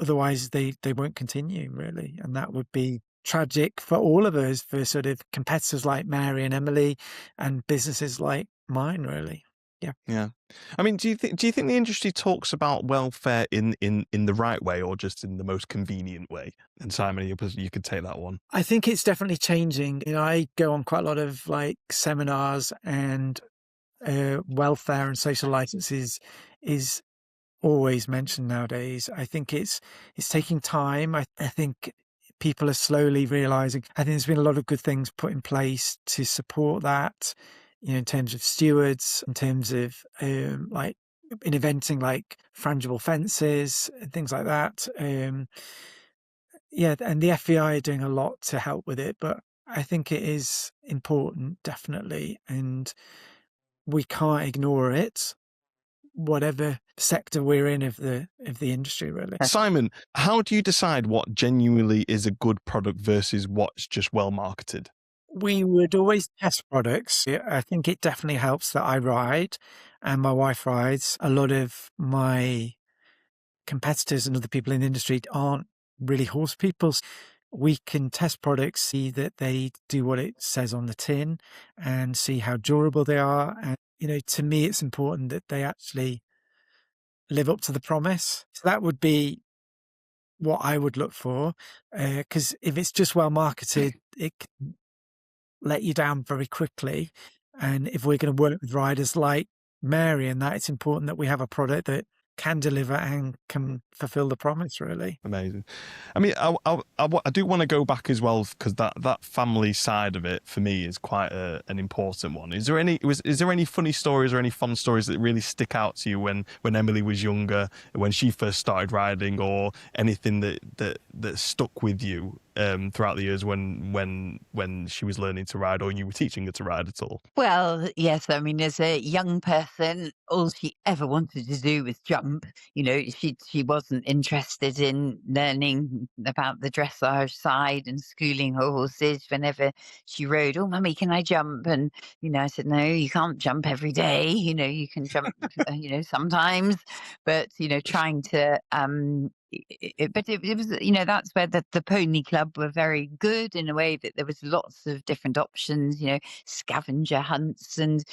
otherwise they won't continue really, and that would be tragic for all of us, for sort of competitors like Mary and Emily, and businesses like mine, really. Yeah. I mean, do you think the industry talks about welfare in the right way, or just in the most convenient way? And Simon, you could take that one. I think it's definitely changing. I go on quite a lot of like seminars, and welfare and social licenses is always mentioned nowadays. I think it's taking time. I think people are slowly realizing. I think there's been a lot of good things put in place to support that, in terms of stewards, in terms of like in inventing like frangible fences and things like that. Yeah, and the FEI are doing a lot to help with it, but I think it is important, definitely, and we can't ignore it, whatever sector we're in of the industry, really. Simon, how do you decide what genuinely is a good product versus what's just well marketed? We would always test products. I think it definitely helps that I ride and my wife rides. A lot of my competitors and other people in the industry aren't really horse people. We can test products, see that they do what it says on the tin, and see how durable they are. And, to me, it's important that they actually live up to the promise. So that would be what I would look for, because if it's just well marketed, it can let you down very quickly. And if we're going to work with riders like Mary and that, it's important that we have a product that can deliver and can fulfill the promise, really. Amazing. I mean, I do want to go back as well, because that family side of it for me is quite an important one. Is there any funny stories or any fun stories that really stick out to you when Emily was younger, when she first started riding, or anything that stuck with you throughout the years when she was learning to ride, or you were teaching her to ride at all? Well, yes. I mean, as a young person, all she ever wanted to do was jump. She wasn't interested in learning about the dressage side and schooling her horses. Whenever she rode, "Oh, mummy, can I jump?" And I said, "No, you can't jump every day. You can jump, sometimes." But trying to but it was, that's where the pony club were very good, in a way that there was lots of different options, scavenger hunts and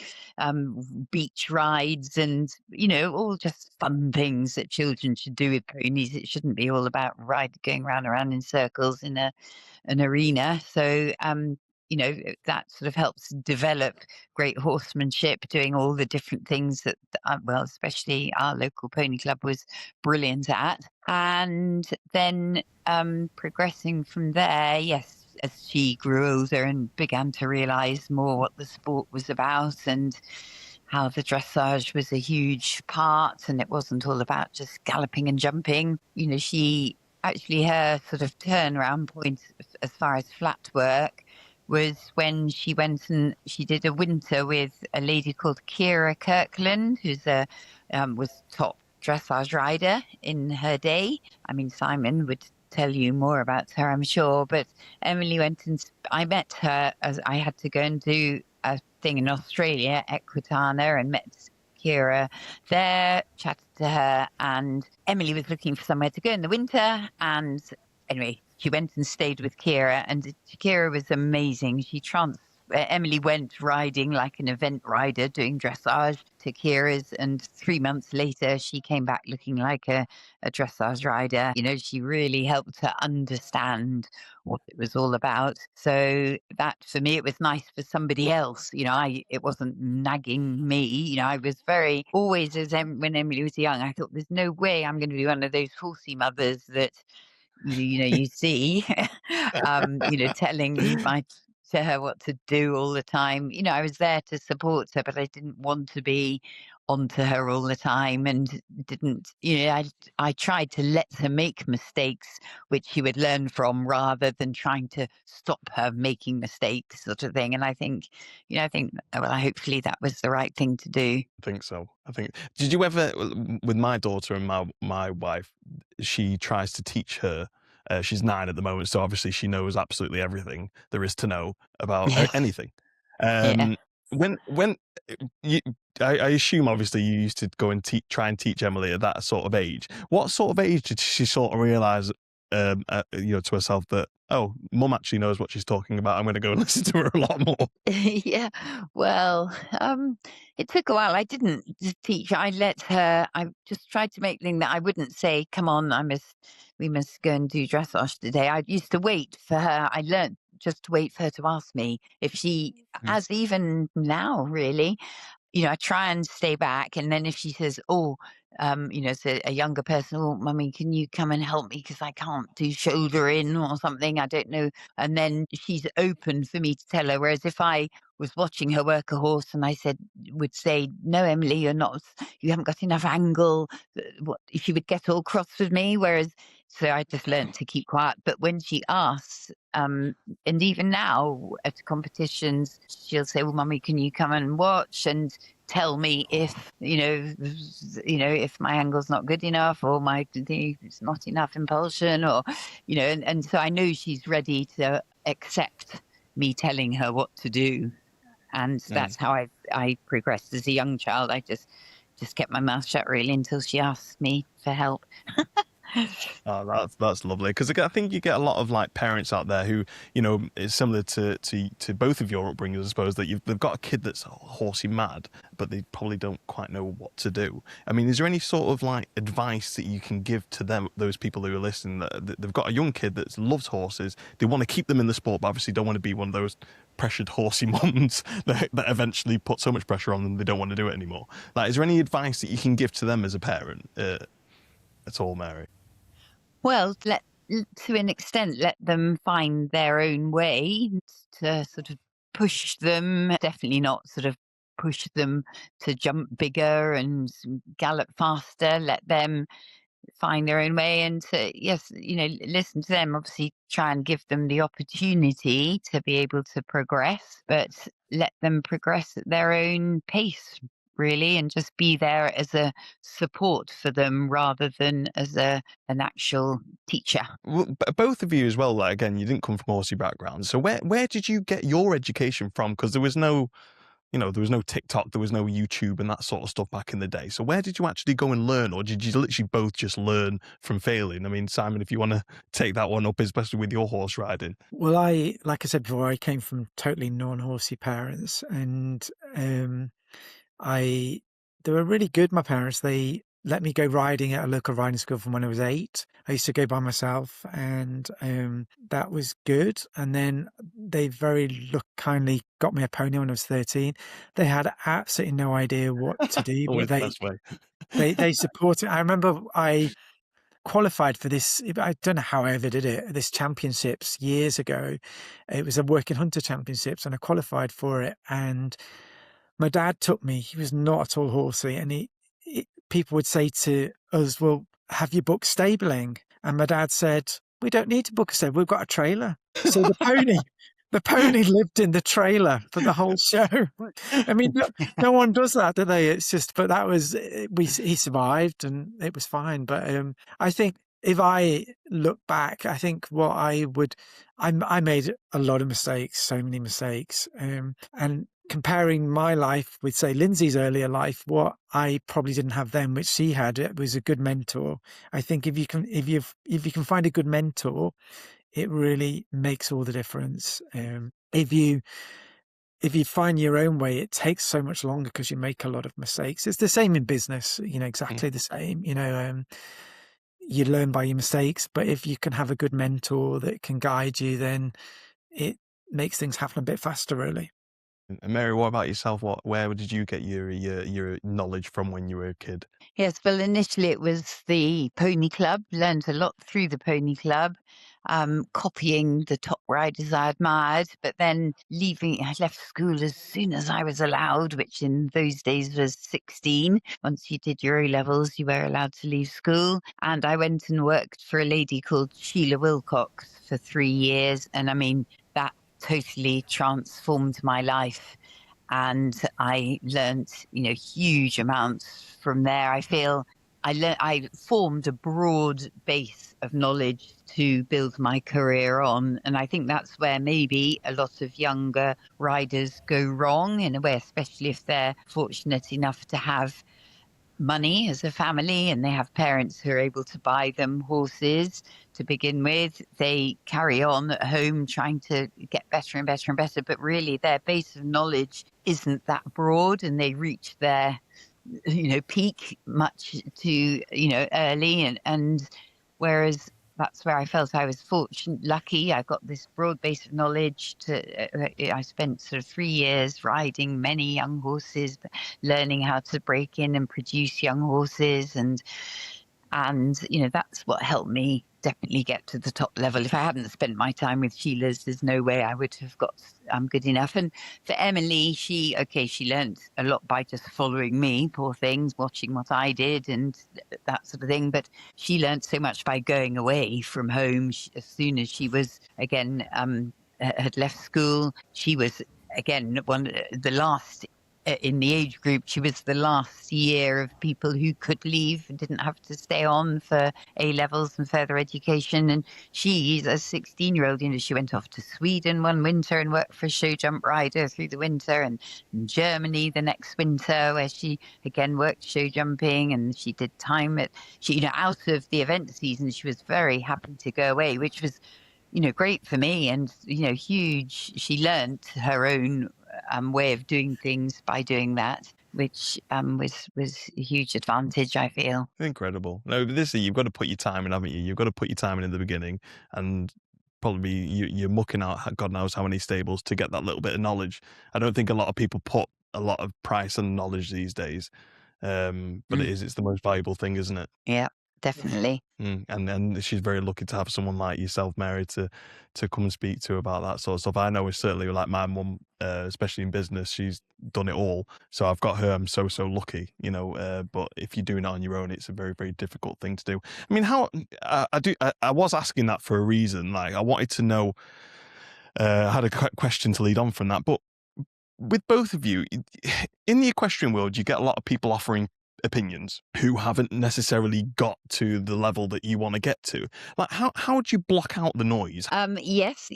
beach rides, and all just fun things that children should do with ponies. It shouldn't be all about going round and round in circles in an arena. So that sort of helps develop great horsemanship, doing all the different things that, well, especially our local pony club was brilliant at. And then progressing from there, yes, as she grew older and began to realise more what the sport was about, and how the dressage was a huge part, and it wasn't all about just galloping and jumping. She actually, her sort of turnaround point as far as flat work was when she went and she did a winter with a lady called Kira Kirkland, who's was top dressage rider in her day. I mean, Simon would tell you more about her, I'm sure. But Emily went and I met her as I had to go and do a thing in Australia, Equitana, and met Kira there, chatted to her, and Emily was looking for somewhere to go in the winter. And anyway, she went and stayed with Kira, and Kira was amazing. Emily went riding like an event rider, doing dressage to Kira's, and 3 months later, she came back looking like a dressage rider. She really helped her understand what it was all about. So that, for me, it was nice for somebody else. It wasn't nagging me. I was very, always, when Emily was young, I thought, there's no way I'm going to be one of those horsey mothers that you see, telling to her what to do all the time. I was there to support her, but I didn't want to be onto her all the time, and didn't, I tried to let her make mistakes, which she would learn from, rather than trying to stop her making mistakes, sort of thing. And I think, well, hopefully that was the right thing to do. I think so. Did you ever, with my daughter and my wife, she tries to teach her. She's 9 at the moment, so obviously she knows absolutely everything there is to know about anything. Yeah. when you, I assume obviously you used to go and try and teach Emily at that sort of age. What sort of age did she sort of realise, to herself that, oh, Mum actually knows what she's talking about. I'm going to go and listen to her a lot more. Yeah, well, it took a while. I didn't teach. I let her. I just tried to make things that I wouldn't say, "Come on, we must go and do dressage today." I used to wait for her. I learnt just to wait for her to ask me if she, as even now, really. I try and stay back. And then if she says, oh, it's a younger person, oh, Mummy, can you come and help me? Because I can't do shoulder in or something. I don't know. And then she's open for me to tell her. Whereas if I was watching her work a horse and I would say, no, Emily, you haven't got enough angle. She would get all cross with me. So I just learned to keep quiet. But when she asks, and even now at competitions, she'll say, well, Mummy, can you come and watch and tell me if, if my angle's not good enough or it's not enough impulsion or, and so I know she's ready to accept me telling her what to do. And that's how I progressed as a young child. I just kept my mouth shut really until she asked me for help. Oh, that's lovely, because I think you get a lot of like parents out there who, it's similar to both of your upbringings, I suppose, that they've got a kid that's horsey mad, but they probably don't quite know what to do. I mean, is there any sort of like advice that you can give to those people who are listening, that they've got a young kid that loves horses, they want to keep them in the sport, but obviously don't want to be one of those pressured horsey moms that eventually put so much pressure on them they don't want to do it anymore? Like, is there any advice that you can give to them as a parent at all, Mary? Well, to an extent, let them find their own way to sort of push them. Definitely not sort of push them to jump bigger and gallop faster. Let them find their own way and to, listen to them. Obviously, try and give them the opportunity to be able to progress, but let them progress at their own pace, really, and just be there as a support for them rather than as an actual teacher. Well, both of you as well, like, again, you didn't come from horsey backgrounds, so where did you get your education from? Because there was no TikTok, there was no YouTube and that sort of stuff back in the day. So where did you actually go and learn, or did you literally both just learn from failing? I mean, Simon, if you want to take that one up, especially with your horse riding. Well, like I said before, I came from totally non-horsey parents, and they were really good, my parents. They let me go riding at a local riding school from when I was 8. I used to go by myself, and that was good. And then they very kindly got me a pony when I was 13. They had absolutely no idea what to do, but they supported. I remember I qualified for this. I don't know how I ever did it. This championships years ago. It was a working hunter championships, and I qualified for it. And my dad took me. He was not at all horsey, and people would say to us, well, have you booked stabling? And my dad said, we don't need to book a stable. We've got a trailer. So the pony lived in the trailer for the whole show. I mean, no one does that, do they? It's just, but that was, he survived and it was fine. But I think if I look back, I think I made a lot of mistakes, so many mistakes. And comparing my life with, say, Lindsay's earlier life, what I probably didn't have then, which she had, it was a good mentor. I think if you can find a good mentor, it really makes all the difference. If you find your own way, it takes so much longer because you make a lot of mistakes. It's the same in business, exactly the same. You learn by your mistakes, but if you can have a good mentor that can guide you, then it makes things happen a bit faster, really. And Mary, what about yourself? Where did you get your knowledge from when you were a kid? Yes, well, initially it was the pony club. Learned a lot through the pony club, copying the top riders I admired. But then I left school as soon as I was allowed, which in those days was 16. Once you did your O-levels, you were allowed to leave school. And I went and worked for a lady called Sheila Wilcox for 3 years. And I mean, that totally transformed my life. And I learnt, huge amounts from there. I feel I formed a broad base of knowledge to build my career on. And I think that's where maybe a lot of younger riders go wrong in a way, especially if they're fortunate enough to have money as a family and they have parents who are able to buy them horses to begin with. They carry on at home trying to get better and better and better, but really their base of knowledge isn't that broad, and they reach their peak much too early, and whereas that's where I felt I was lucky. I got this broad base of knowledge. I spent sort of 3 years riding many young horses, learning how to break in and produce young horses, and that's what helped me definitely get to the top level. If I hadn't spent my time with Sheila's, there's no way I would have got good enough. And for Emily, she learned a lot by just following me, poor things, watching what I did and that sort of thing. But she learned so much by going away from home. As soon as she was, again, had left school, she was, again, the last in the age group. She was the last year of people who could leave and didn't have to stay on for A levels and further education. And she's a 16-year-old, she went off to Sweden one winter and worked for a show jump rider through the winter, and in Germany the next winter, where she again worked show jumping, and she did time out of the event season. She was very happy to go away, which was great for me, and huge. She learned her own way of doing things by doing that, which was a huge advantage, I feel. Incredible. No, you've got to put your time in, haven't you? You've got to put your time in the beginning, and probably you're mucking out God knows how many stables to get that little bit of knowledge. I don't think a lot of people put a lot of price on knowledge these days, but it's the most valuable thing, isn't it? Yeah. Definitely. And then she's very lucky to have someone like yourself, Mary, to come and speak to about that sort of stuff. I know it's certainly like my mum, especially in business, she's done it all. So I've got her. I'm so lucky, but if you're doing it on your own, it's a very, very difficult thing to do. I mean, I was asking that for a reason. Like, I wanted to know, I had a question to lead on from that. But with both of you, in the equestrian world, you get a lot of people offering opinions who haven't necessarily got to the level that you want to get to. Like, how do you block out the noise? Yes.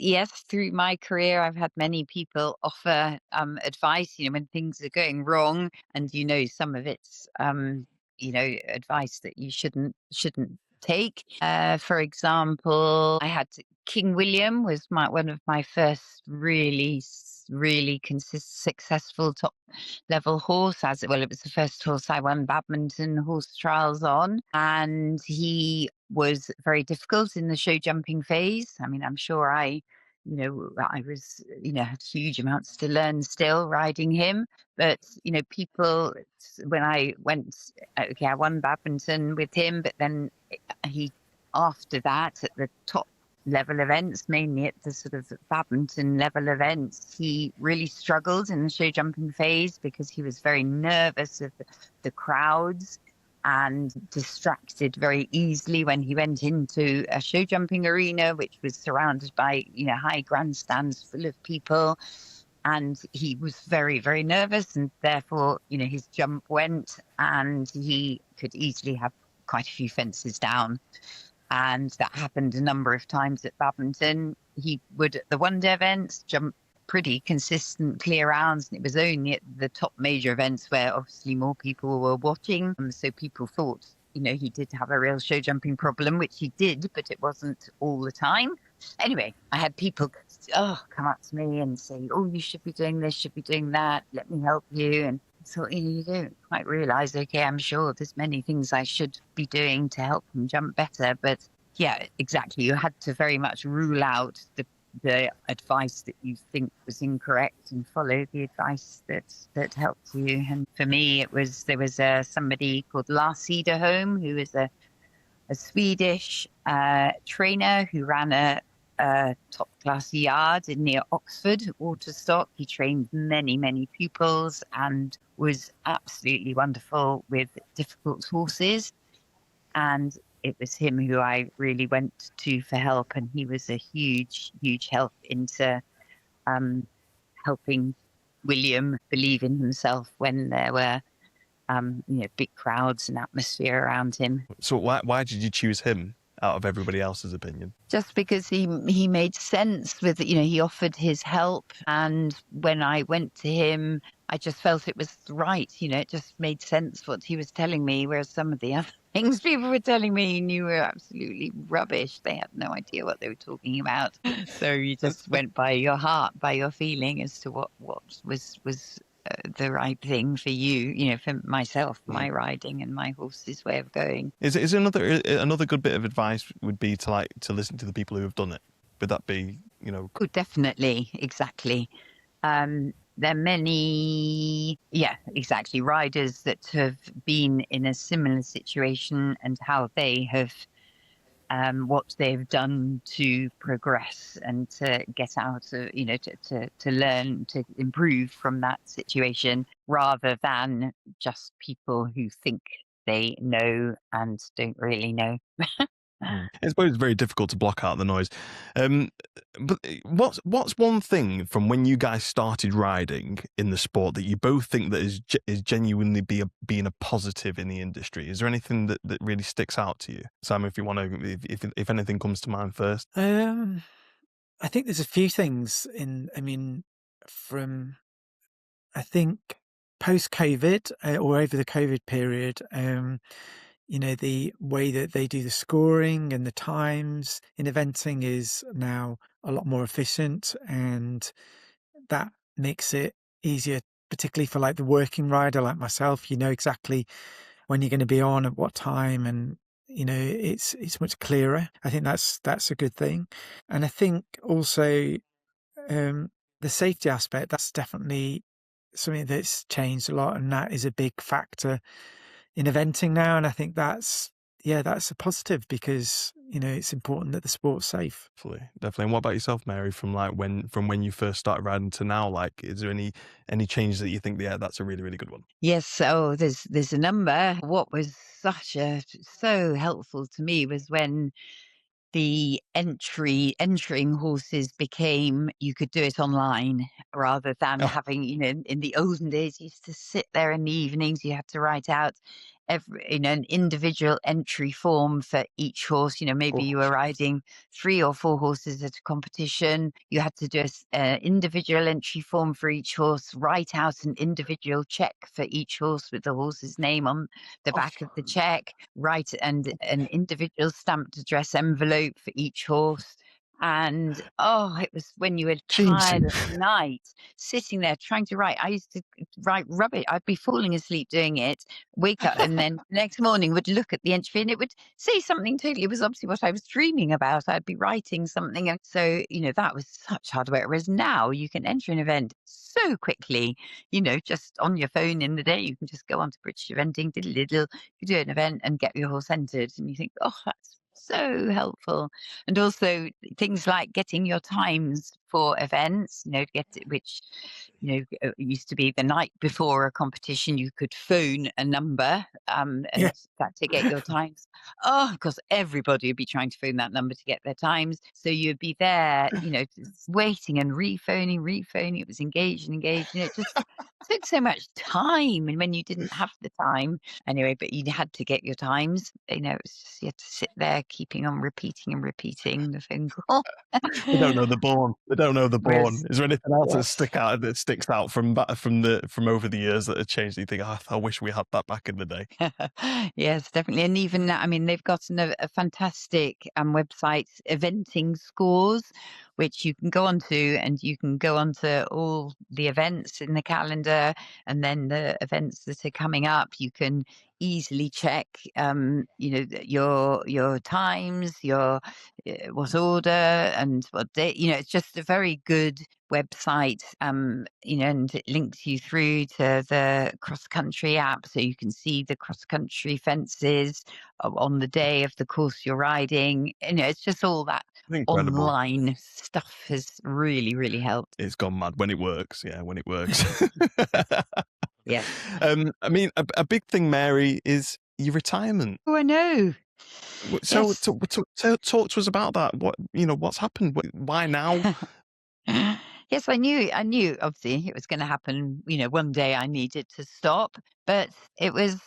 Through my career, I've had many people offer advice, when things are going wrong, and some of it's advice that you shouldn't take. For example, I had King William was one of my first really successful top level horse. It was the first horse I won badminton horse trials on, and he was very difficult in the show jumping phase. I mean, I'm sure I was, had huge amounts to learn still riding him. But, people, when I went, I won badminton with him, but then after that, at the top level events, mainly at the sort of badminton level events, he really struggled in the show jumping phase because he was very nervous of the crowds and distracted very easily when he went into a show jumping arena, which was surrounded by, high grandstands full of people. And he was very, very nervous, and therefore, his jump went, and he could easily have quite a few fences down. And that happened a number of times at badminton. He would, at the one-day events, jump pretty consistent clear rounds, and it was only at the top major events where obviously more people were watching. So people thought, he did have a real show jumping problem, which he did, but it wasn't all the time. Anyway, I had people come up to me and say, "Oh, you should be doing this, should be doing that. Let me help you." And so you don't quite realize, okay, I'm sure there's many things I should be doing to help them jump better. But yeah, exactly. You had to very much rule out the advice that you think was incorrect and follow the advice that helped you. And for me, there was somebody called Lars Cederholm, who was a Swedish trainer who ran a top class yard near Oxford, Waterstock. He trained many, many pupils and was absolutely wonderful with difficult horses. And it was him who I really went to for help. And he was a huge, huge help into helping William believe in himself when there were big crowds and atmosphere around him. So why did you choose him out of everybody else's opinion? Just because he made sense with, he offered his help. And when I went to him, I just felt it was right. It just made sense what he was telling me, whereas some of the other things people were telling me knew were absolutely rubbish. They had no idea what they were talking about. So you just went by your heart, by your feeling as to what was the right thing for you, for myself, my riding and my horse's way of going. Is another good bit of advice would be to listen to the people who have done it? Would that be, Oh, definitely. Exactly. There are many, exactly, riders that have been in a similar situation and how they have, what they've done to progress and to get out of, to learn, to improve from that situation, rather than just people who think they know and don't really know. I suppose it's very difficult to block out the noise. But what's one thing from when you guys started riding in the sport that you both think that is genuinely being a positive in the industry? Is there anything that really sticks out to you, Simon? If you want to, if anything comes to mind first. I think there's a few things from I think post-COVID or over the COVID period. The way that they do the scoring and the times in eventing is now a lot more efficient, and that makes it easier, particularly for like the working rider like myself. You know exactly when you're going to be on at what time, and it's much clearer. I think that's a good thing. And I think also the safety aspect, that's definitely something that's changed a lot, and that is a big factor in eventing now. And I think that's a positive, because it's important that the sport's safe. Definitely. And what about yourself, Mary? From when you first started riding to now, is there any changes that you think that's a really, really good one? Yes. So there's a number. What was so helpful to me was when the entering horses became, you could do it online rather than having, in the olden days, you used to sit there in the evenings, you had to write out an individual entry form for each horse. Maybe you were riding 3 or 4 horses at a competition. You had to do an individual entry form for each horse, write out an individual check for each horse with the horse's name on the back of the check, write and an individual stamped address envelope for each horse. And it was when you were tired at night, sitting there trying to write. I used to write rubbish. I'd be falling asleep doing it, wake up, and then the next morning would look at the entry and it would say something totally. It was obviously what I was dreaming about. I'd be writing something. And so, that was such hard work. Whereas now you can enter an event so quickly, just on your phone in the day. You can just go on to British Eventing, you do an event and get your horse entered. And you think, that's so helpful. And also things like getting your times for events, which used to be the night before a competition, you could phone a number to get your times. Of course, everybody would be trying to phone that number to get their times. So you'd be there, waiting and rephoning. It was engaged. It just took so much time. And when you didn't have the time, anyway, but you had to get your times, it was just, you had to sit there keeping on repeating the phone call. They don't know the born. Is there anything else that sticks out from over the years that have changed that you think, I wish we had that back in the day? Yes, definitely. And even they've got a fantastic website, Eventing Scores, which you can go onto, and you can go onto all the events in the calendar, and then the events that are coming up. You can easily check, your times, your what order and what day. It's just a very good website, and it links you through to the cross-country app, so you can see the cross-country fences on the day of the course you're riding. It's just all that Incredible. Online stuff has really, really helped. It's gone mad when it works. Yeah, when it works. Yeah. A big thing, Mary, is your retirement. Oh, I know. So Yes. talk to us about that. What's happened? Why now? Yes, I knew obviously it was going to happen. One day I needed to stop, but it was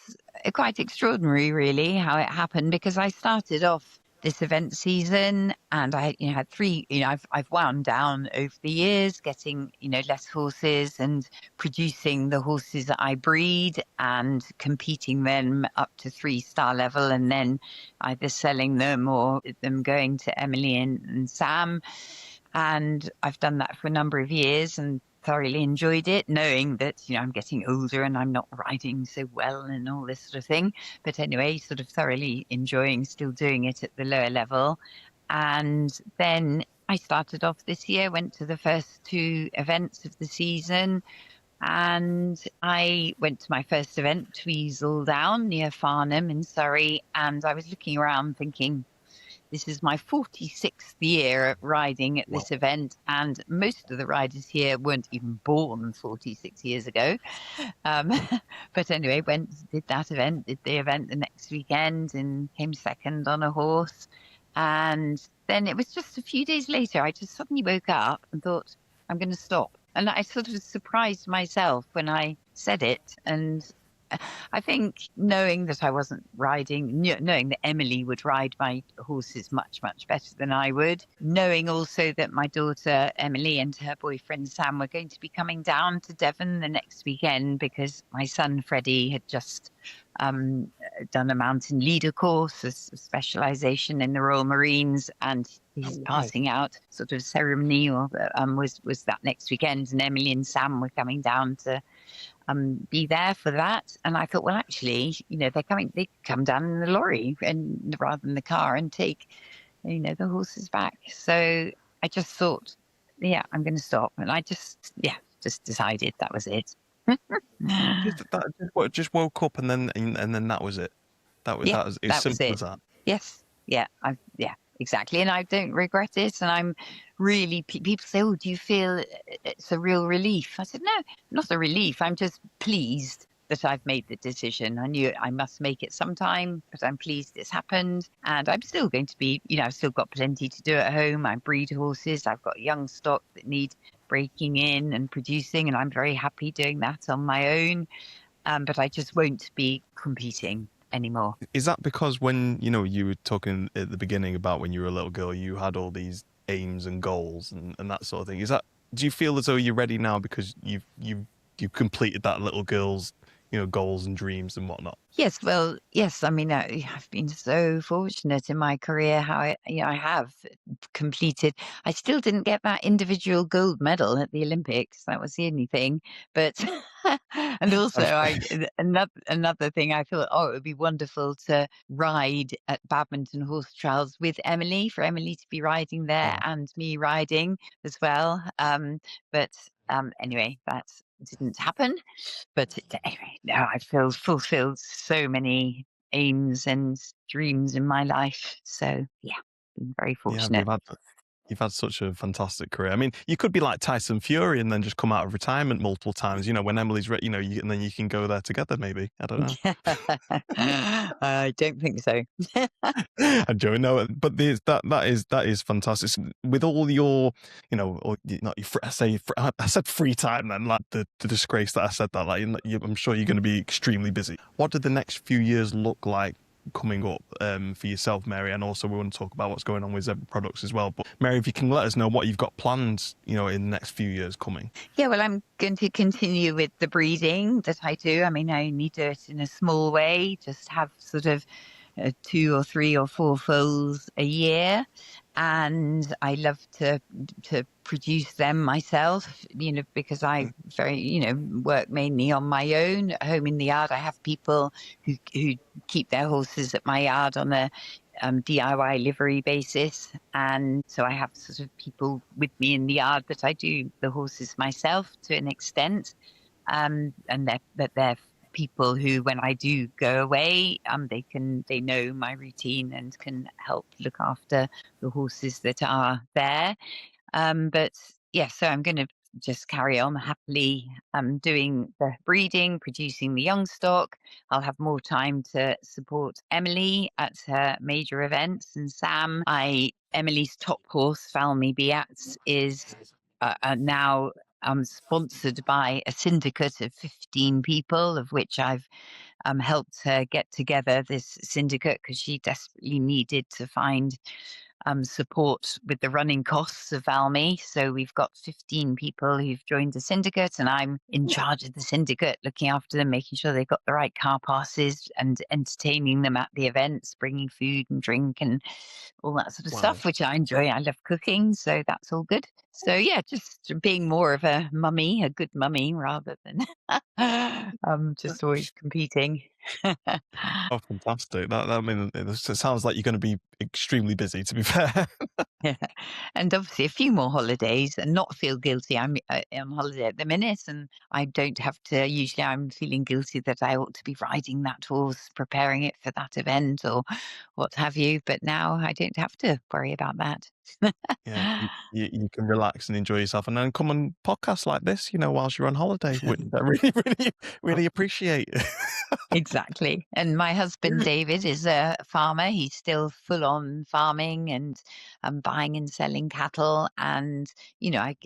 quite extraordinary, really, how it happened, because I started off this event season and I had three. I've wound down over the years, getting less horses and producing the horses that I breed and competing them up to 3-star level, and then either selling them or them going to Emily and Sam. And I've done that for a number of years and thoroughly enjoyed it, knowing that, I'm getting older and I'm not riding so well and all this sort of thing. But anyway, sort of thoroughly enjoying still doing it at the lower level. And then I started off this year, went to the first 2 events of the season. And I went to my first event, Tweezle Down, near Farnham in Surrey. And I was looking around thinking, this is my 46th year riding at this event, and most of the riders here weren't even born 46 years ago. But anyway, did the event the next weekend and came second on a horse. And then it was just a few days later, I just suddenly woke up and thought, I'm going to stop. And I sort of surprised myself when I said it. And I think knowing that I wasn't riding, knowing that Emily would ride my horses much, much better than I would, knowing also that my daughter Emily and her boyfriend Sam were going to be coming down to Devon the next weekend because my son Freddie had just done a mountain leader course, a specialisation in the Royal Marines, and his passing out sort of ceremony was that next weekend, and Emily and Sam were coming down to be there for that. And I thought, well, actually, they come down in the lorry and rather than the car and take, the horses back. So I just thought, yeah, I'm going to stop. And I just decided that was it. just woke up and then that was it. That was as simple as that. Yes. Yeah. Exactly. And I don't regret it. And I'm really, people say, oh, do you feel it's a real relief? I said, no, not a relief. I'm just pleased that I've made the decision. I knew I must make it sometime, but I'm pleased it's happened. And I'm still going to be, I've still got plenty to do at home. I breed horses. I've got young stock that need breaking in and producing, and I'm very happy doing that on my own. But I just won't be competing anymore. Is that because when you were talking at the beginning about when you were a little girl, you had all these aims and goals and that sort of thing? Do you feel as though you're ready now because you've completed that little girl's goals and dreams and whatnot? Yes, well, yes. I mean, I've been so fortunate in my career how I have completed. I still didn't get that individual gold medal at the Olympics. That was the only thing. But and also, another thing, I thought, it would be wonderful to ride at Badminton horse trials with Emily, for Emily to be riding there and me riding as well. But anyway, that didn't happen. But anyway, now I feel fulfilled so many aims and dreams in my life. So yeah, been very fortunate. Yeah, you've had such a fantastic career. I mean, you could be like Tyson Fury and then just come out of retirement multiple times. When Emily's ready, and then you can go there together. Maybe, I don't know. I don't think so. I'm joking. No, but that is fantastic. With all your, or not your, I said free time. Then, like the disgrace that I said that. Like, I'm sure you're going to be extremely busy. What do the next few years look like coming up for yourself, Mary? And also we want to talk about what's going on with Zebra Products as well. But Mary, if you can let us know what you've got planned, in the next few years coming. Yeah, well, I'm going to continue with the breeding that I do. I mean, I only do it in a small way, just have sort of 2 or 3 or 4 foals a year. And I love to produce them myself, because I work mainly on my own. At home in the yard, I have people who keep their horses at my yard on a DIY livery basis. And so I have sort of people with me in the yard, but I do the horses myself to an extent. And they're people who, when I do go away, they know my routine and can help look after the horses that are there. But yeah, so I'm going to just carry on happily doing the breeding, producing the young stock. I'll have more time to support Emily at her major events, and Sam, Emily's top horse, Valmy Biatz, is now I'm sponsored by a syndicate of 15 people, of which I've helped her get together this syndicate because she desperately needed to find support with the running costs of Valmy. So we've got 15 people who've joined the syndicate, and I'm in charge of the syndicate, looking after them, making sure they've got the right car passes and entertaining them at the events, bringing food and drink and all that sort of stuff, which I enjoy. I love cooking, so that's all good. So yeah, just being more of a mummy, a good mummy, rather than just always competing. Oh, fantastic! I mean, it sounds like you're going to be extremely busy. To be fair. Yeah. And obviously a few more holidays and not feel guilty. I'm on holiday at the minute and I don't have to, usually I'm feeling guilty that I ought to be riding that horse, preparing it for that event or what have you. But now I don't have to worry about that. Yeah, you can relax and enjoy yourself, and then come on podcasts like this, whilst you're on holiday, which I really, really, really appreciate. Exactly. And my husband, David, is a farmer. He's still full on farming and buying and selling cattle. And,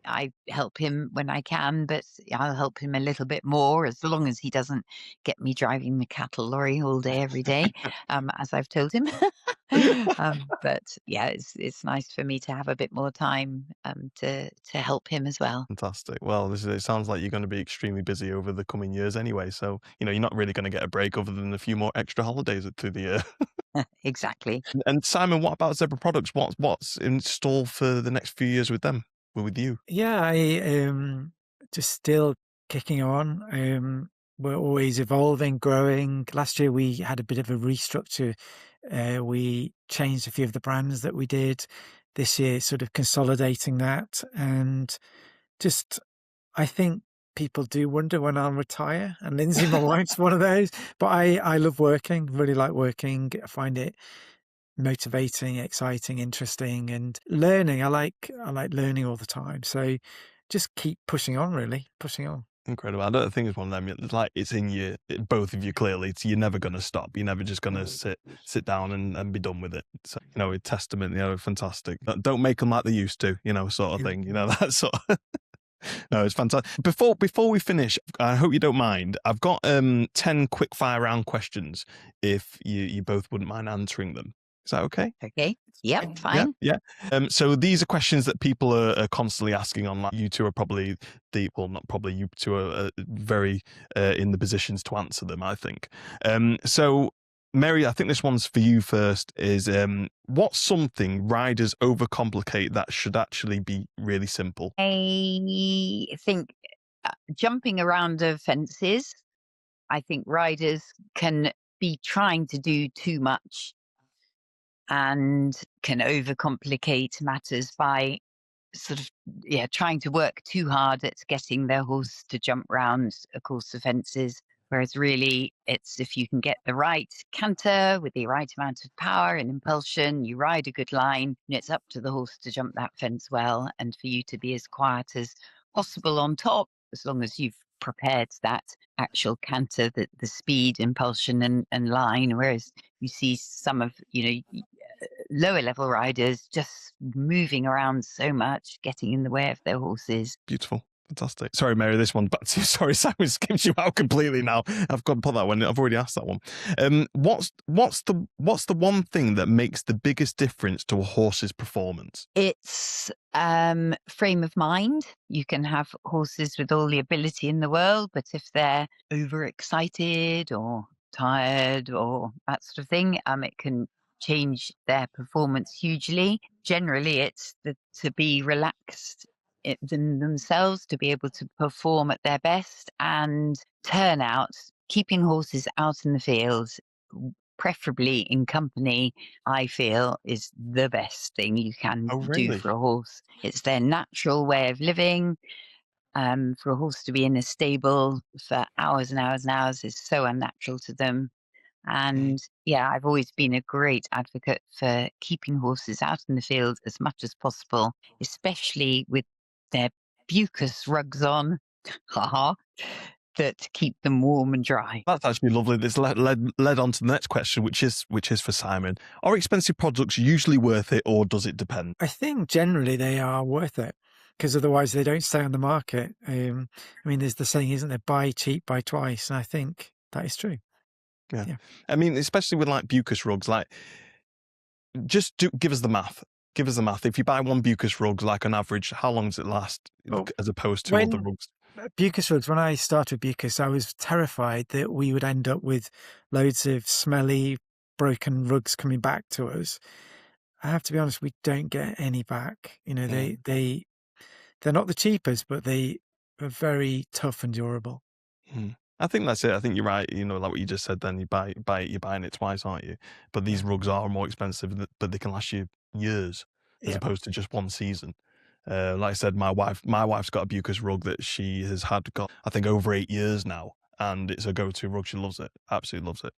I help him when I can, but I'll help him a little bit more as long as he doesn't get me driving the cattle lorry all day, every day, as I've told him. But yeah, it's nice for me to have a bit more time to help him as well. Fantastic. Well, it sounds like you're going to be extremely busy over the coming years anyway. So, you're not really going to get a break other than a few more extra holidays through the year. Exactly. And Simon, what about Zebra Products? What's in store for the next few years with them, with you? Yeah, I just still kicking on. We're always evolving, growing. Last year we had a bit of a restructure. We changed a few of the brands that we did. This year, sort of consolidating that, and just I think people do wonder when I'll retire. And Lindsay, my wife's one of those. But I love working. Really like working. I find it motivating, exciting, interesting, and learning. I like learning all the time. So just keep pushing on. Really pushing on. Incredible. I don't think it's one of them. It's like it's in you, both of you clearly. So you're never going to stop. You're never just going to sit down and be done with it. So, a testament. Fantastic. Don't make them like they used to. Sort of thing. That sort of. No, it's fantastic. Before we finish, I hope you don't mind. I've got 10 quick fire round questions. If you both wouldn't mind answering them. Is that okay? Okay. Yep, fine. Yeah. So these are questions that people are constantly asking online. You two are probably not probably, you two are very in the positions to answer them, I think. So Mary, I think this one's for you first, is what's something riders overcomplicate that should actually be really simple? I think jumping around of fences, I think riders can be trying to do too much and can overcomplicate matters by sort of trying to work too hard at getting their horse to jump round a course of fences, whereas really it's if you can get the right canter with the right amount of power and impulsion, you ride a good line, and it's up to the horse to jump that fence well and for you to be as quiet as possible on top, as long as you've prepared that actual canter, the speed, impulsion and line, whereas you see some of lower level riders just moving around so much, getting in the way of their horses. Beautiful. Fantastic. Sorry, Mary, this one back to you. Sorry, Simon skipped you out completely now. I've got to put that one. I've already asked that one. What's the one thing that makes the biggest difference to a horse's performance? It's frame of mind. You can have horses with all the ability in the world, but if they're overexcited or tired or that sort of thing, it can change their performance hugely. Generally, it's to be relaxed in themselves, to be able to perform at their best, and turnout, keeping horses out in the field, preferably in company, I feel is the best thing you can do for a horse. It's their natural way of living. For a horse to be in a stable for hours and hours and hours is so unnatural to them. And I've always been a great advocate for keeping horses out in the field as much as possible, especially with their Bucas rugs on, that keep them warm and dry. That's actually lovely. This led on to the next question, which is for Simon. Are expensive products usually worth it, or does it depend? I think generally they are worth it. because otherwise they don't stay on the market. I mean, there's the saying, isn't there? Buy cheap, buy twice. And I think that is true. Yeah. Yeah. I mean, especially with like Bucas rugs, like give us the math. Give us the math. If you buy one Bucas rug, like on average, how long does it last Well, as opposed to other when rugs? Bucas rugs, when I started Bucas, I was terrified that we would end up with loads of smelly, broken rugs coming back to us. I have to be honest, we don't get any back. You know, they're not the cheapest, but they are very tough and durable. I think that's it. I think you're right. You know, like what you just said. Then you buy it. You're buying it twice, aren't you? But these rugs are more expensive, but they can last you years as Yeah. opposed to just one season. Like I said, my wife's got a Bucas rug that she has got I think over 8 years now, and it's a go-to rug. She loves it, absolutely loves it.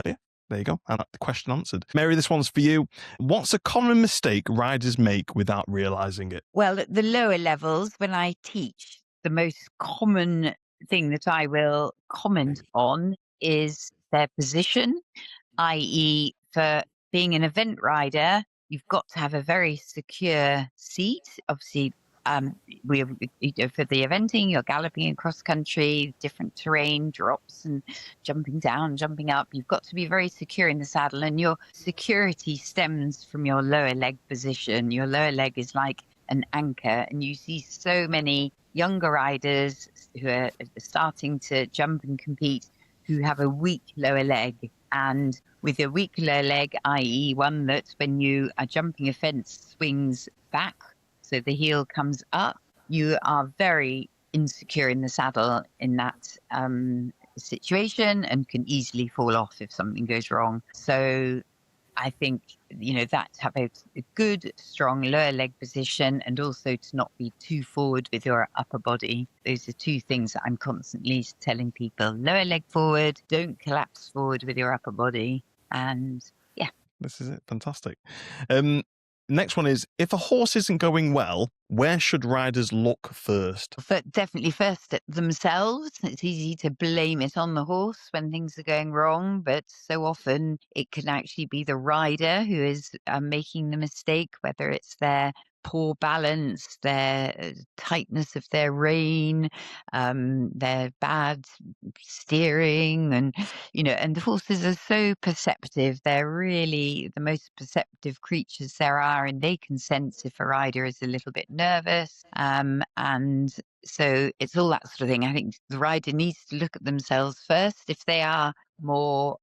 Yeah, there you go. And the question answered. Mary, this one's for you. What's a common mistake riders make without realizing it? Well, at the lower levels, when I teach, the most common thing that I will comment on is their position, i.e., for being an event rider, you've got to have a very secure seat. Obviously, for the eventing, you're galloping across country, different terrain, drops and jumping down, jumping up. You've got to be very secure in the saddle, and your security stems from your lower leg position. Your lower leg is like an anchor, and you see so many younger riders who are starting to jump and compete who have a weak lower leg. And with a weak lower leg, i.e. one that when you are jumping a fence swings back, so the heel comes up, you are very insecure in the saddle in that situation and can easily fall off if something goes wrong. So I think, that to have a good, strong lower leg position and also to not be too forward with your upper body. Those are two things that I'm constantly telling people. Lower leg forward, don't collapse forward with your upper body. And yeah. This is it. Fantastic. Next one is, if a horse isn't going well, where should riders look first? Definitely first at themselves. It's easy to blame it on the horse when things are going wrong, but so often it can actually be the rider who is making the mistake, whether it's their poor balance, their tightness of their rein, their bad steering, and and the horses are so perceptive. They're really the most perceptive creatures there are, and they can sense if a rider is a little bit nervous, and so it's all that sort of thing. I think the rider needs to look at themselves first. If they are more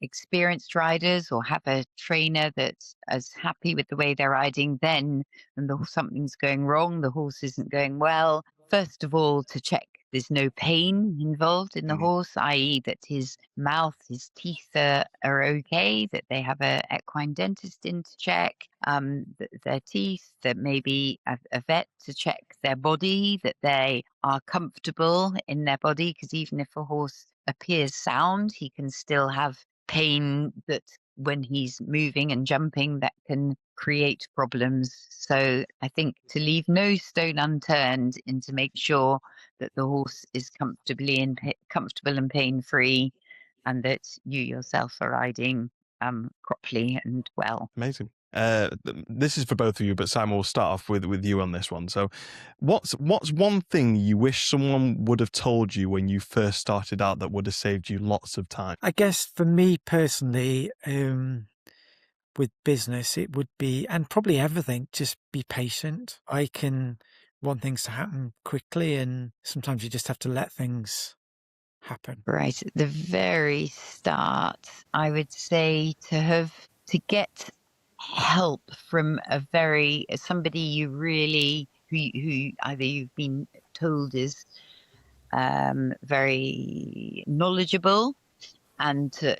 experienced riders or have a trainer that's as happy with the way they're riding, then and something's going wrong, the horse isn't going well, first of all to check there's no pain involved in the horse, i.e. that his mouth, his teeth are okay, that they have a equine dentist in to check their teeth, that maybe a vet to check their body, that they are comfortable in their body, because even if a horse appears sound, he can still have pain that when he's moving and jumping that can create problems. So I think to leave no stone unturned and to make sure that the horse is comfortable and pain-free, and that you yourself are riding properly and well. Amazing. This is for both of you, but Simon, we'll start off with you on this one. So what's one thing you wish someone would have told you when you first started out that would have saved you lots of time? I guess for me personally, with business, it would be, and probably everything, just be patient. I can want things to happen quickly, and sometimes you just have to let things happen. Right at the very start, I would say to get help from somebody you really who either you've been told is very knowledgeable, and to,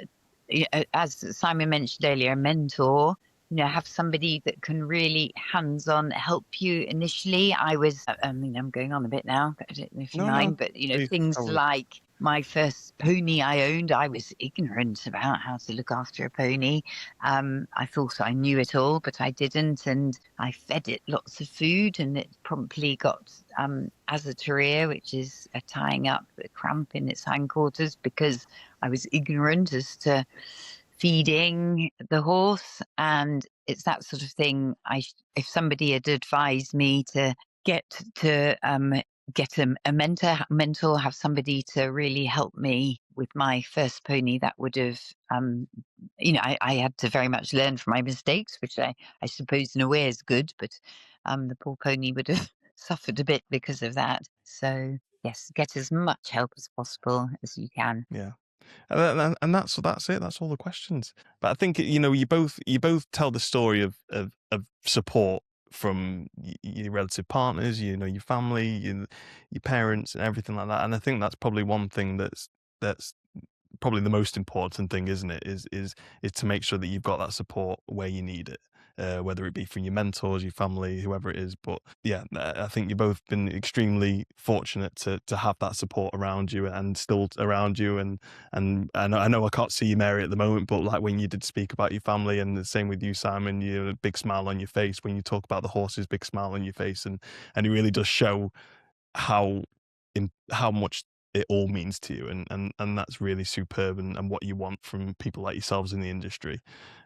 as Simon mentioned earlier, a mentor. Have somebody that can really hands-on help you initially. I'm going on a bit now, but I don't know if you mind, but please, things like my first pony I owned, I was ignorant about how to look after a pony. I thought I knew it all, but I didn't, and I fed it lots of food, and it promptly got azoturia, which is a tying up, a cramp in its hindquarters, because I was ignorant as to feeding the horse, and it's that sort of thing. If somebody had advised me to get a mentor, have somebody to really help me with my first pony, that would have, I had to very much learn from my mistakes, which I suppose in a way is good, but the poor pony would have suffered a bit because of that. So yes, get as much help as possible as you can. Yeah. And that's it. That's all the questions. But I think you both tell the story of support from your relative partners, your family, your parents, and everything like that. And I think that's probably one thing that's probably the most important thing, isn't it? Is to make sure that you've got that support where you need it. Whether it be from your mentors, your family, whoever it is. But yeah, I think you've both been extremely fortunate to have that support around you and still around you. And I know I can't see you, Mary, at the moment, but like when you did speak about your family, and the same with you, Simon, you have a big smile on your face when you talk about the horses, big smile on your face, and it really does show how much it all means to you, and that's really superb, and what you want from people like yourselves in the industry.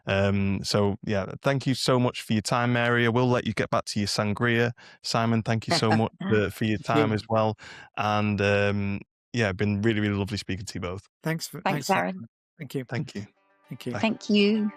So yeah, thank you so much for your time, Mary. I will let you get back to your sangria. Simon, thank you so much for your time as well. And yeah, been really, really lovely speaking to you both. Thanks, Aaron. Thank you. Thank you. Thank you. Bye. Thank you.